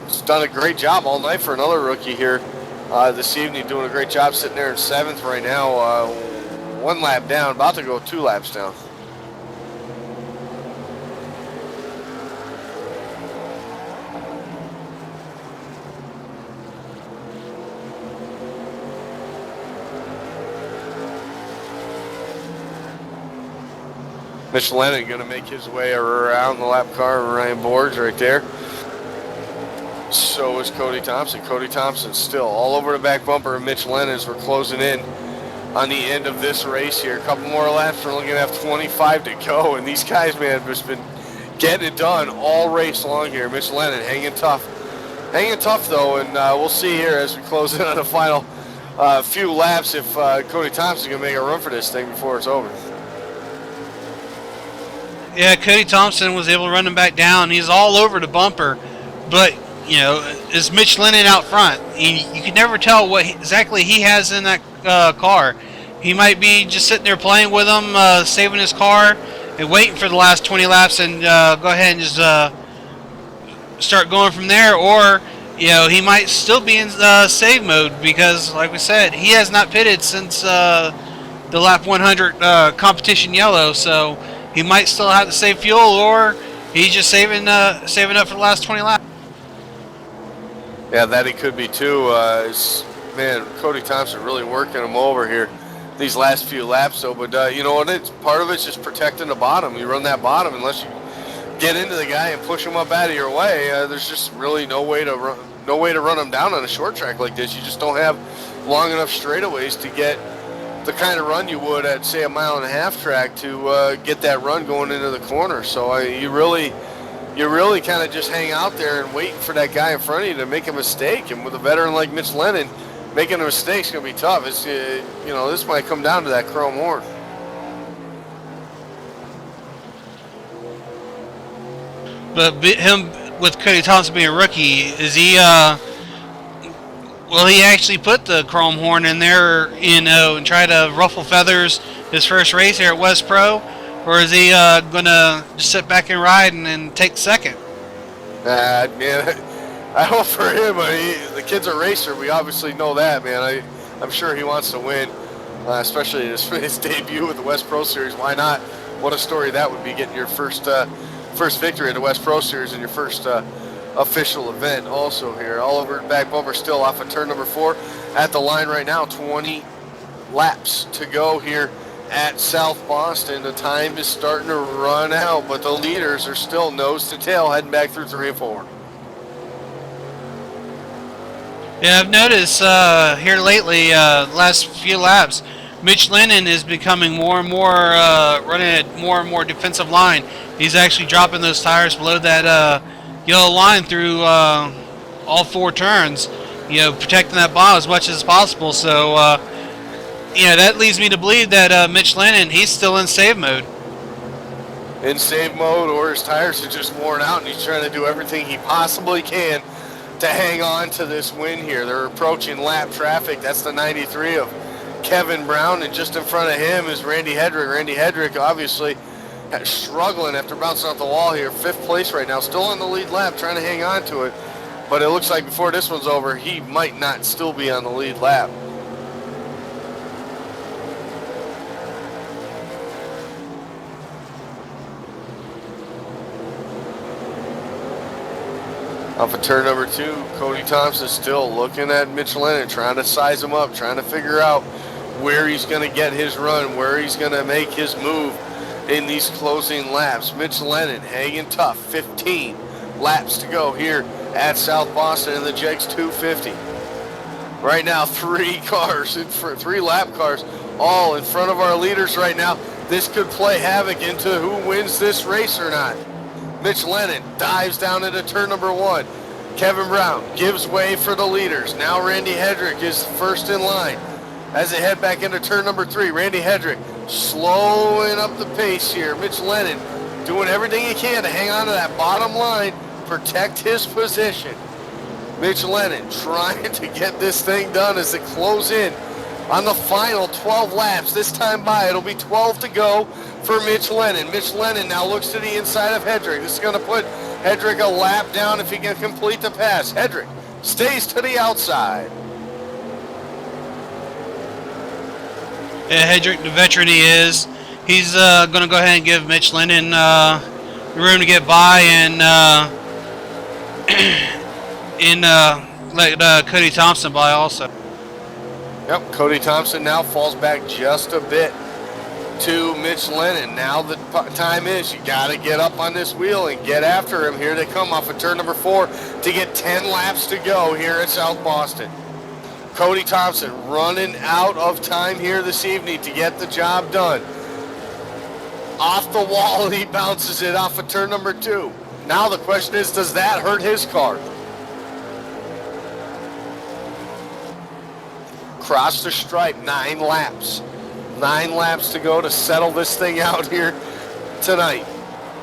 He's done a great job all night for another rookie here this evening, doing a great job sitting there in 7th right now. 1 lap down, about to go 2 laps down. Mitch Lennon going to make his way around the lap car of Ryan Borgs right there. So is Cody Thompson. Cody Thompson still all over the back bumper of Mitch Lennon as we're closing in on the end of this race here. A couple more laps. We're only going to have 25 to go. And these guys, man, have just been getting it done all race long here. Mitch Lennon hanging tough. Hanging tough, though, and we'll see here as we close in on the final few laps if Cody Thompson can make a run for this thing before it's over. Yeah, Cody Thompson was able to run him back down. He's all over the bumper, but is Mitch Lennon out front? You can never tell what exactly he has in that car. He might be just sitting there playing with him, saving his car, and waiting for the last 20 laps and go ahead and just start going from there. Or he might still be in save mode because, like we said, he has not pitted since the lap 100 competition yellow. So he might still have to save fuel, or he's just saving up for the last 20 laps. Yeah, that he could be too. Man, Cody Thompson really working him over here these last few laps. So, but you know what? Part of it's just protecting the bottom. You run that bottom unless you get into the guy and push him up out of your way. There's just really no way to run him down on a short track like this. You just don't have long enough straightaways to get the kind of run you would at, say, a 1.5-mile track to get that run going into the corner. So you really kind of just hang out there and waiting for that guy in front of you to make a mistake. And with a veteran like Mitch Lennon, making a mistake is going to be tough. It's this might come down to that chrome horn. But him with Cody Thompson being a rookie, is he? Will he actually put the chrome horn in there, and try to ruffle feathers his first race here at West Pro, or is he gonna just sit back and ride and take second? Man, I hope for him. The kid's a racer. We obviously know that, man. I'm sure he wants to win, especially his debut with the West Pro Series. Why not? What a story that would be, getting your first victory at the West Pro Series and your first official event also here. Oliver back bumper still off of turn number 4 at the line right now. 20 laps to go here at South Boston. The time is starting to run out, but the leaders are still nose to tail heading back through 3 and 4. Yeah, I've noticed here lately, last few laps, Mitch Lennon is becoming more and more running at more and more defensive line. He's actually dropping those tires below that yellow line through all 4 turns, protecting that bottom as much as possible. So, that leads me to believe that Mitch Lennon, he's still in save mode. In save mode, or his tires are just worn out, and he's trying to do everything he possibly can to hang on to this win here. They're approaching lap traffic. That's the 93 of Kevin Brown, and just in front of him is Randy Hedrick. Randy Hedrick obviously struggling after bouncing off the wall here. 5th place right now, still on the lead lap, trying to hang on to it. But it looks like before this one's over, he might not still be on the lead lap. Off of turn number 2, Cody Thompson still looking at Mitch Lennon, trying to size him up, trying to figure out where he's going to get his run, where he's going to make his move in these closing laps. Mitch Lennon hanging tough. 15 laps to go here at South Boston in the Jeggs 250. Right now, 3 cars, 3 lap cars, all in front of our leaders right now. This could play havoc into who wins this race or not. Mitch Lennon dives down into turn number 1. Kevin Brown gives way for the leaders. Now Randy Hedrick is first in line. As they head back into turn number 3, Randy Hedrick slowing up the pace here. Mitch Lennon doing everything he can to hang on to that bottom line, protect his position. Mitch Lennon trying to get this thing done as they close in on the final 12 laps. This time by, it'll be 12 to go for Mitch Lennon. Mitch Lennon now looks to the inside of Hedrick. This is going to put Hedrick a lap down if he can complete the pass. Hedrick stays to the outside. Yeah, Hedrick, the veteran he is, he's going to go ahead and give Mitch Lennon room to get by and let Cody Thompson by also. Yep, Cody Thompson now falls back just a bit to Mitch Lennon. Now the time is, you got to get up on this wheel and get after him. Here they come off of turn number 4 to get 10 laps to go here at South Boston. Cody Thompson running out of time here this evening to get the job done. Off the wall, he bounces it off of turn number 2. Now the question is, does that hurt his car? Cross the stripe, 9 laps. 9 laps to go to settle this thing out here tonight.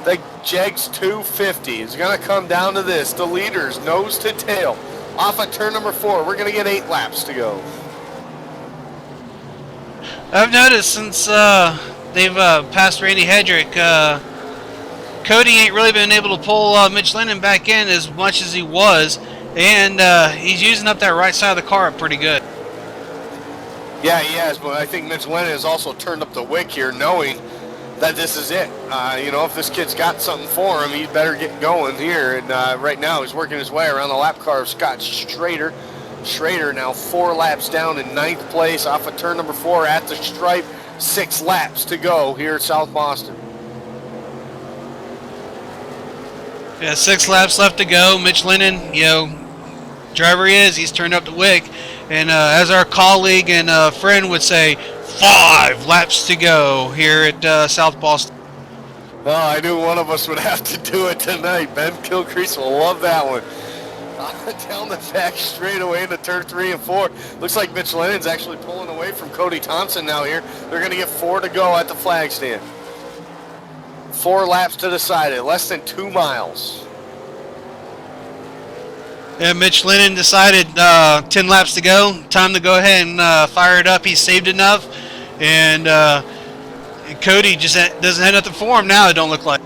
The Jeggs 250 is going to come down to this. The leaders, nose to tail. Off of turn number 4, we're going to get 8 laps to go. I've noticed since they've passed Randy Hedrick, Cody ain't really been able to pull Mitch Lennon back in as much as he was, and he's using up that right side of the car pretty good. Yeah, he has, but I think Mitch Lennon has also turned up the wick here, knowing that this is it. If this kid's got something for him, he better get going here. And right now he's working his way around the lap car of Scott Schrader. Schrader now 4 laps down in 9th place off of turn number 4 at the stripe. 6 laps to go here at South Boston. Yeah, 6 laps left to go. Mitch Lennon, driver he is, he's turned up the wick. And as our colleague and friend would say, 5 laps to go here at South Boston. Oh, I knew one of us would have to do it tonight. Ben Kilcrease will love that one. Down the back straightaway into turn 3 and 4. Looks like Mitch Lennon's actually pulling away from Cody Thompson now here. They're going to get 4 to go at the flag stand. 4 laps to decide it, less than 2 miles. Yeah, Mitch Lennon decided 10 laps to go. Time to go ahead and fire it up. He's saved enough. And Cody just doesn't have nothing for him now, it don't look like.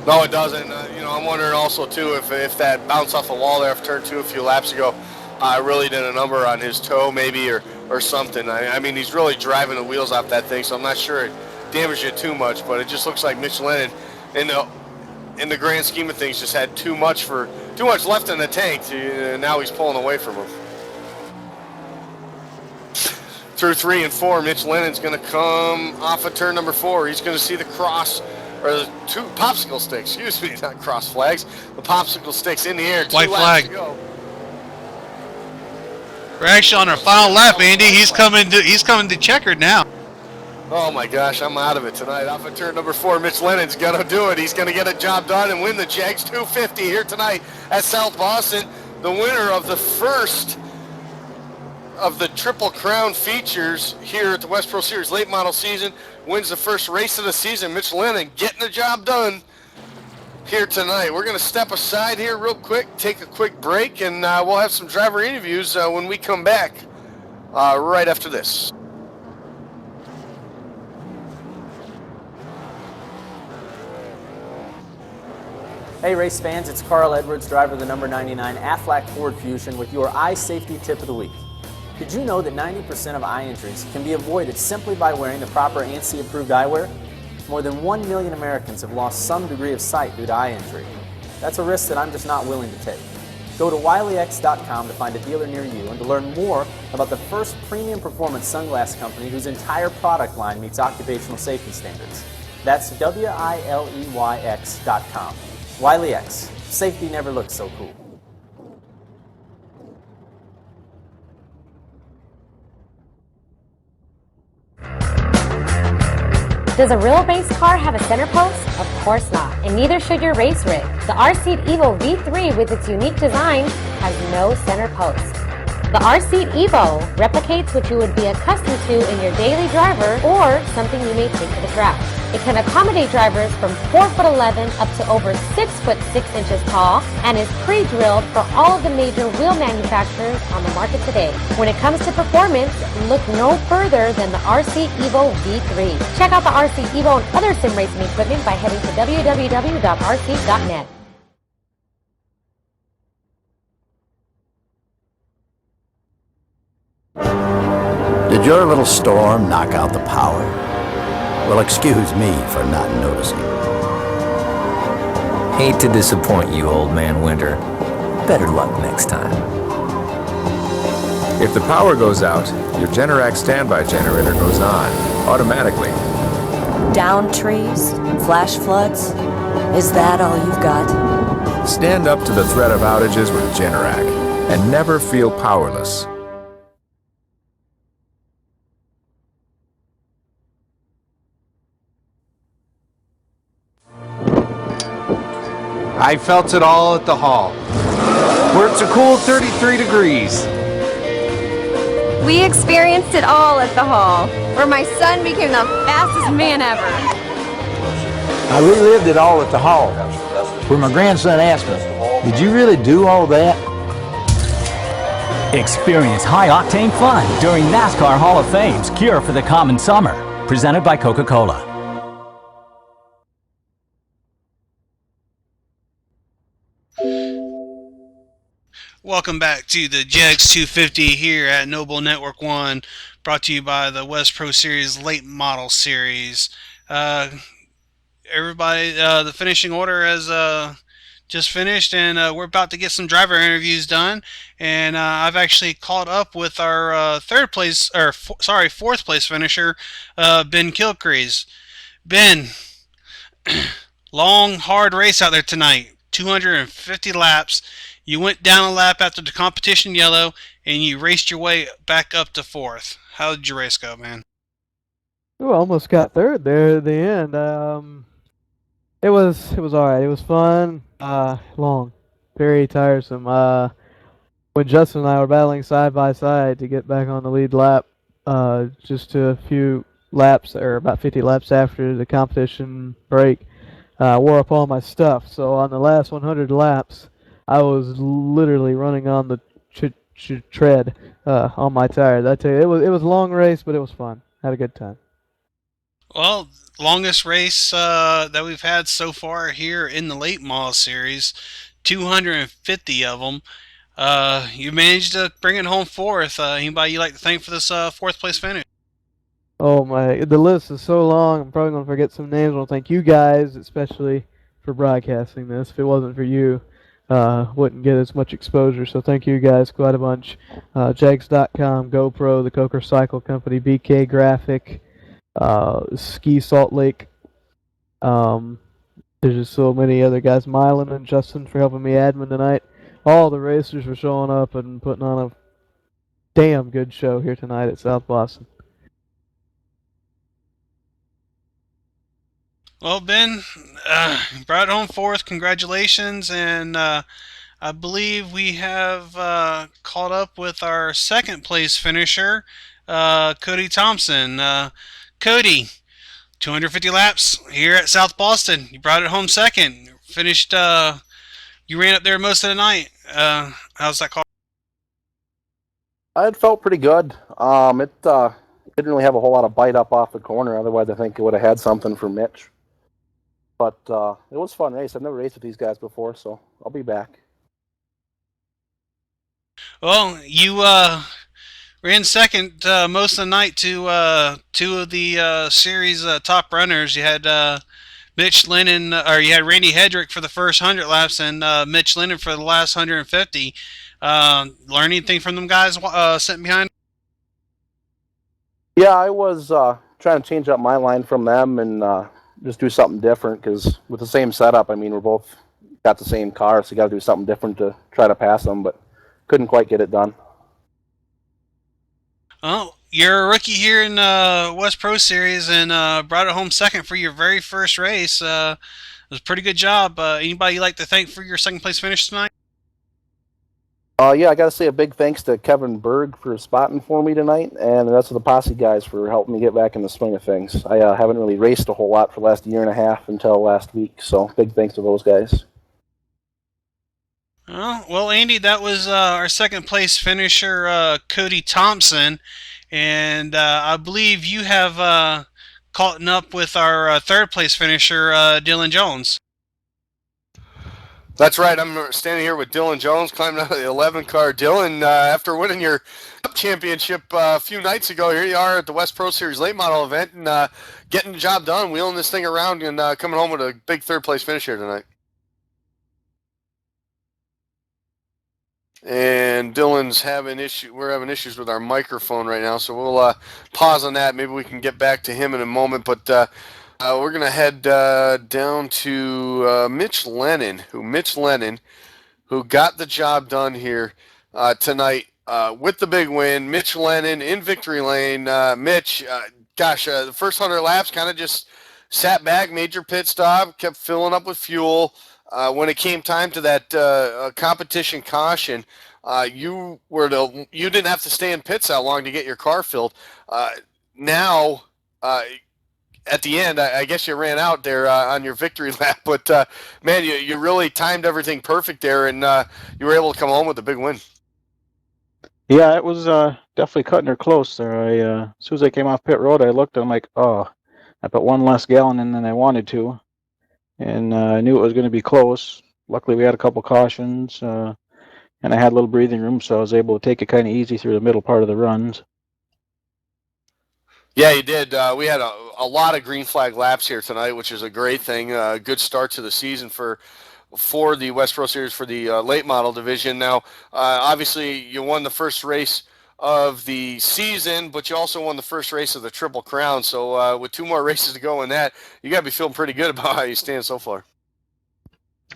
No, it doesn't. I'm wondering also, too, if that bounce off the wall there after turn 2 a few laps ago really did a number on his toe maybe or something. I mean, he's really driving the wheels off that thing, so I'm not sure it damaged it too much, but it just looks like Mitch Lennon, in the grand scheme of things, just had too much left in the tank. Now he's pulling away from him. Through 3 and 4, Mitch Lennon's going to come off of turn number 4. He's going to see the cross, or the 2 popsicle sticks, excuse me, not cross flags. The popsicle sticks in the air. 2 White laps flag. to go. We're actually on our final lap, Andy. He's coming to checkered now. Oh my gosh, I'm out of it tonight. Off of turn number 4, Mitch Lennon's going to do it. He's going to get a job done and win the Jeggs 250 here tonight at South Boston. The winner of the first of the Triple Crown features here at the West Pro Series late model season, wins the first race of the season. Mitch Lennon getting the job done here tonight. We're going to step aside here real quick, take a quick break, and we'll have some driver interviews when we come back right after this. Hey race fans, it's Carl Edwards, driver of the number 99 Aflac Ford Fusion with your eye safety tip of the week. Did you know that 90% of eye injuries can be avoided simply by wearing the proper ANSI approved eyewear? More than 1 million Americans have lost some degree of sight due to eye injury. That's a risk that I'm just not willing to take. Go to wileyx.com to find a dealer near you and to learn more about the first premium performance sunglass company whose entire product line meets occupational safety standards. That's wileyx.com. Wiley X. Safety never looks so cool. Does a real race car have a center post? Of course not, and neither should your race rig. The R-Seat Evo V3 with its unique design has no center post. The R-Seat Evo replicates what you would be accustomed to in your daily driver or something you may take to the track. It can accommodate drivers from 4'11" up to over 6'6" tall and is pre-drilled for all of the major wheel manufacturers on the market today. When it comes to performance, look no further than the R-Seat Evo V3. Check out the R-Seat Evo and other sim racing equipment by heading to www.rseat.net. Did your little storm knock out the power? Well, excuse me for not noticing. Hate to disappoint you, old man Winter. Better luck next time. If the power goes out, your Generac standby generator goes on, automatically. Down trees? Flash floods? Is that all you've got? Stand up to the threat of outages with Generac, and never feel powerless. I felt it all at the hall, where it's a cool 33 degrees. We experienced it all at the hall, where my son became the fastest man ever. I relived it all at the hall, where my grandson asked me, "Did you really do all that?" Experience high-octane fun during NASCAR Hall of Fame's Cure for the Common Summer, presented by Coca-Cola. Welcome back to the Jeggs 250 here at Noble Network 1, brought to you by the West Pro Series Late Model Series. Everybody, the finishing order has just finished, and we're about to get some driver interviews done. And I've actually caught up with our fourth place finisher, Ben Kilcrease. Ben, long, hard race out there tonight. 250 laps. You went down a lap after the competition yellow, and you raced your way back up to fourth. How did your race go, man? Ooh, I almost got third there at the end. It was alright. It was fun. Long, very tiresome. When Justin and I were battling side by side to get back on the lead lap, just a few laps or about 50 laps after the competition break, wore up all my stuff. So on the last 100 laps, I was literally running on the tread on my tires. I tell you, it was a long race, but it was fun. Had a good time. Well, longest race that we've had so far here in the late model series, 250 of them. You managed to bring it home fourth. Anybody you'd like to thank for this fourth place finish? Oh my, the list is so long, I'm probably going to forget some names. I want to thank you guys, especially for broadcasting this. If it wasn't for you, wouldn't get as much exposure, so thank you guys quite a bunch. Jeggs.com, GoPro, the Coker Cycle Company, BK Graphic, Ski Salt Lake. There's just so many other guys. Mylan and Justin for helping me admin tonight. All the racers for showing up and putting on a damn good show here tonight at South Boston. Well, Ben, brought home fourth. Congratulations, and I believe we have caught up with our second place finisher, Cody Thompson. Cody, 250 laps here at South Boston. You brought it home second. Finished. You ran up there most of the night. How's that car? It felt pretty good. It didn't really have a whole lot of bite up off the corner. Otherwise, I think it would have had something for Mitch. But it was a fun race. I've never raced with these guys before, so I'll be back. Well, you ran second most of the night to two of the series top runners. You had Mitch Lennon, or you had Randy Hedrick for the first 100 laps, and Mitch Lennon for the last 150. Learn anything from them guys sitting behind? Yeah, I was trying to change up my line from them and just do something different because with the same setup, I mean, we're both got the same car, so you got to do something different to try to pass them, but couldn't quite get it done. Oh, you're a rookie here in West Pro Series and brought it home second for your very first race. It was a pretty good job. Anybody you'd like to thank for your second place finish tonight? Yeah, I got to say a big thanks to Kevin Berg for spotting for me tonight, and the rest of the posse guys for helping me get back in the swing of things. I haven't really raced a whole lot for the last year and a half until last week, so big thanks to those guys. Well, Andy, that was our second place finisher, Cody Thompson, and I believe you have caught up with our third place finisher, Dylan Jones. That's right. I'm standing here with Dylan Jones, climbing out of the 11 car. Dylan, after winning your Cup championship a few nights ago, here you are at the West Pro Series late model event and getting the job done, wheeling this thing around and coming home with a big third place finish here tonight. And Dylan's having we're having issues with our microphone right now, so we'll pause on that. Maybe we can get back to him in a moment, but we're going to head down to Mitch Lennon, who got the job done here tonight with the big win. Mitch Lennon in victory lane. Mitch, the first 100 laps kind of just sat back, made your pit stop, kept filling up with fuel. When it came time to that competition caution, you didn't have to stay in pits that long to get your car filled. Now, at the end, I guess you ran out there on your victory lap, but man, you really timed everything perfect there, and you were able to come home with a big win. Yeah, it was definitely cutting her close there. As soon as I came off pit road, I looked and I'm like, oh, I put one less gallon in than I wanted to. And I knew it was going to be close. Luckily, we had a couple cautions, and I had a little breathing room, so I was able to take it kind of easy through the middle part of the runs. Yeah, you did. We had a lot of green flag laps here tonight, which is a great thing. Good start to the season for the West Pro Series for the late model division. Now, obviously, you won the first race of the season, but you also won the first race of the Triple Crown. So, with two more races to go in that, you got to be feeling pretty good about how you stand so far.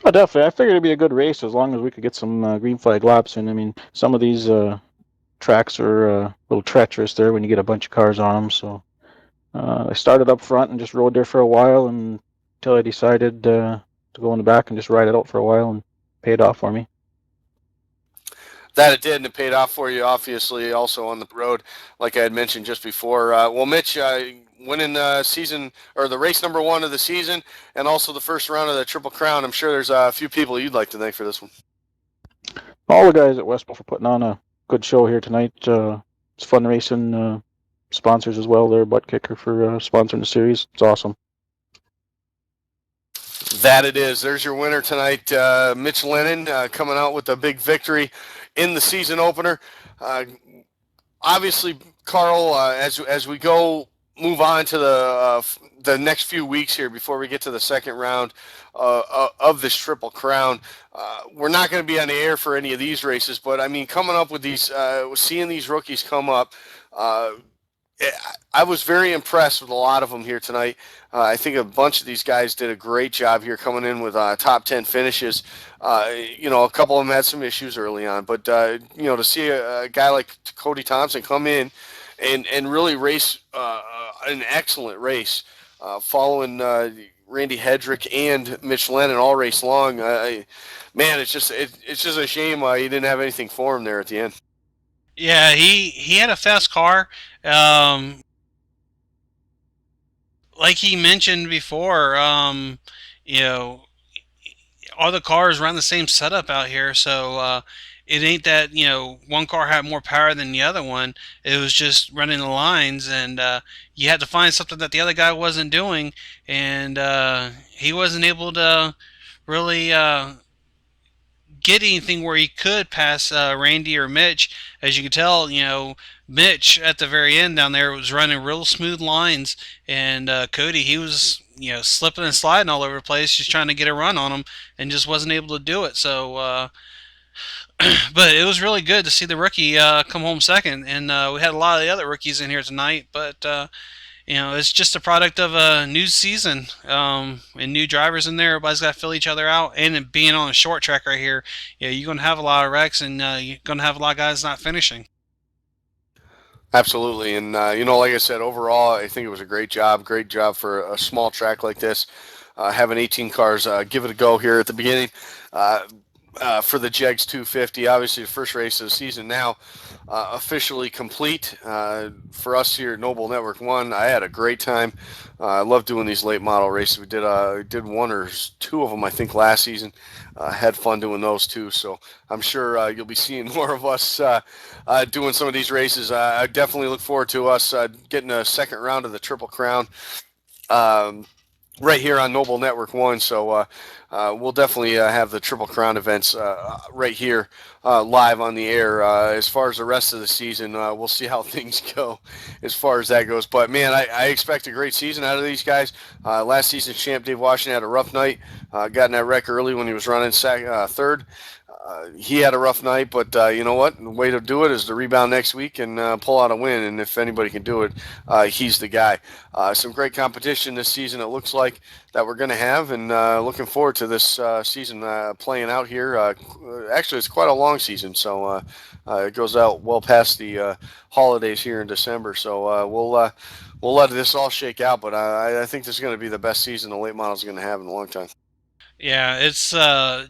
Oh, definitely. I figured it'd be a good race as long as we could get some green flag laps in. I mean, some of these tracks are a little treacherous there when you get a bunch of cars on them. So I started up front and just rode there for a while until I decided to go in the back and just ride it out for a while, and paid off for me. That it did, and it paid off for you, obviously, also on the road, like I had mentioned just before. Well, Mitch, winning season or the race number one of the season, and also the first round of the Triple Crown. I'm sure there's a few people you'd like to thank for this one. All the guys at Westport for putting on a good show here tonight. It's fun racing. Sponsors as well. They're Butt Kicker for sponsoring the series. It's awesome. That it is. There's your winner tonight, Mitch Lennon, coming out with a big victory in the season opener. Obviously, Carl, as we move on to the next few weeks here before we get to the second round of this Triple Crown, we're not going to be on the air for any of these races. But I mean, coming up with these, seeing these rookies come up. I was very impressed with a lot of them here tonight. I think a bunch of these guys did a great job here coming in with top 10 finishes. A couple of them had some issues early on, but, to see a guy like Cody Thompson come in and really race an excellent race following Randy Hedrick and Mitch Lennon all race long. Man, it's just a shame he didn't have anything for him there at the end. Yeah, he had a fast car. Like he mentioned before, you know, all the cars run the same setup out here, so it ain't that one car had more power than the other one. It was just running the lines, and you had to find something that the other guy wasn't doing, and he wasn't able to really get anything where he could pass Randy or Mitch. As you can tell, Mitch at the very end down there was running real smooth lines, and Cody, he was slipping and sliding all over the place, just trying to get a run on him, and just wasn't able to do it. So, but it was really good to see the rookie come home second, and we had a lot of the other rookies in here tonight, but. It's just a product of a new season and new drivers in there. Everybody's got to fill each other out. And being on a short track right here, you're going to have a lot of wrecks, and you're going to have a lot of guys not finishing. Absolutely. And, like I said, overall, I think it was a great job for a small track like this. Having 18 cars give it a go here at the beginning for the Jeggs 250. Obviously, the first race of the season now officially complete for us here at Noble Network 1. I had a great time. I love doing these late model races. We did one or two of them, I think, last season. Had fun doing those too. So I'm sure you'll be seeing more of us doing some of these races. I definitely look forward to us getting a second round of the Triple Crown. Right here on Noble Network 1, so we'll definitely have the Triple Crown events right here live on the air. As far as the rest of the season, we'll see how things go as far as that goes. But, man, I expect a great season out of these guys. Last season's champ, Dave Washington, had a rough night. Got in that wreck early when he was running third. He had a rough night, but you know what? The way to do it is to rebound next week and pull out a win. And if anybody can do it, he's the guy. Some great competition this season, it looks like, that we're going to have. And looking forward to this season playing out here. Actually, it's quite a long season, so it goes out well past the holidays here in December. So we'll let this all shake out. But I think this is going to be the best season the late model is going to have in a long time. Yeah, it's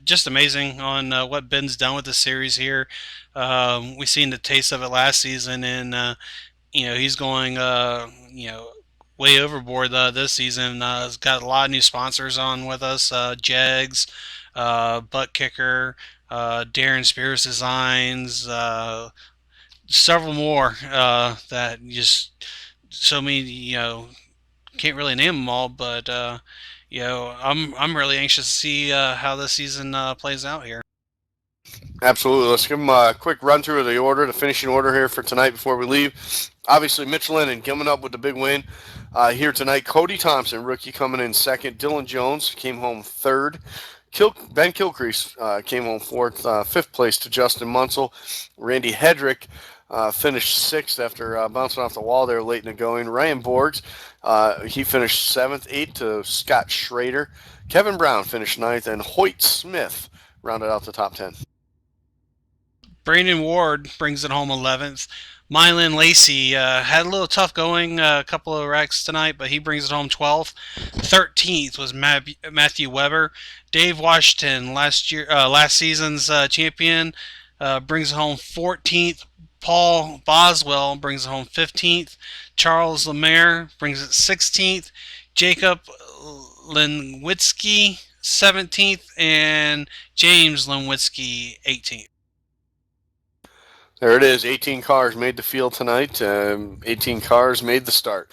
just amazing on what Ben's done with the series here. We seen the taste of it last season, and he's going way overboard this season. He's got a lot of new sponsors on with us: Jeggs, Butt Kicker, Darren Spears Designs, several more that just so many can't really name them all, but I'm really anxious to see how this season plays out here. Absolutely. Let's give them a quick run through of the finishing order here for tonight before we leave. Obviously, Mitch Lennon coming up with the big win here tonight. Cody Thompson, rookie, coming in second. Dylan Jones came home third. Ben Kilcrease came home fourth. Fifth place to Justin Munsell. Randy Hedrick finished sixth after bouncing off the wall there late in the going. Ryan Borgs, he finished seventh. Eighth to Scott Schrader. Kevin Brown finished ninth. And Hoyt Smith rounded out the top 10. Brandon Ward brings it home 11th. Mylan Lacey had a little tough going, a couple of wrecks tonight, but he brings it home 12th. 13th was Matthew Weber. Dave Washington, last season's champion, brings it home 14th. Paul Boswell brings it home 15th. Charles Lemaire brings it 16th. Jacob Lenwitzky 17th, and James Lenwitzky 18th. There it is. 18 cars made the field tonight. 18 cars made the start.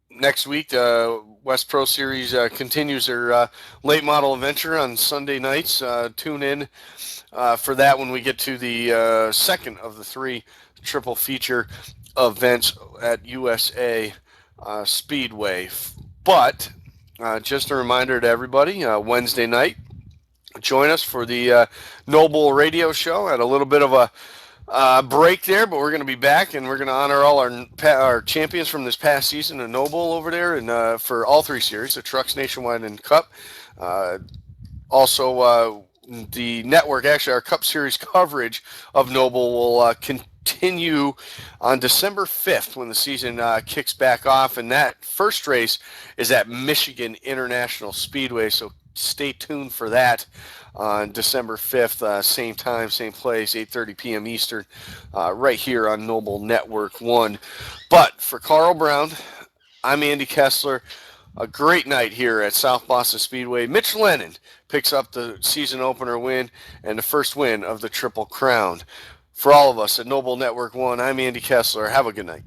Next week, West Pro Series continues their late model adventure on Sunday nights. Tune in for that when we get to the second of the three triple feature events at USA Speedway. But just a reminder to everybody, Wednesday night, join us for the Noble Radio Show. At a little bit of a break there, but we're going to be back, and we're going to honor all our champions from this past season of Noble over there, and for all three series, the Trucks Nationwide and Cup. Also, the network, actually, our Cup Series coverage of Noble will continue on December 5th when the season kicks back off, and that first race is at Michigan International Speedway, so stay tuned for that on December 5th, same time, same place, 8:30 p.m. Eastern, right here on Noble Network 1. But for Carl Brown, I'm Andy Kessler. A great night here at South Boston Speedway. Mitch Lennon picks up the season opener win and the first win of the Triple Crown. For all of us at Noble Network 1, I'm Andy Kessler. Have a good night.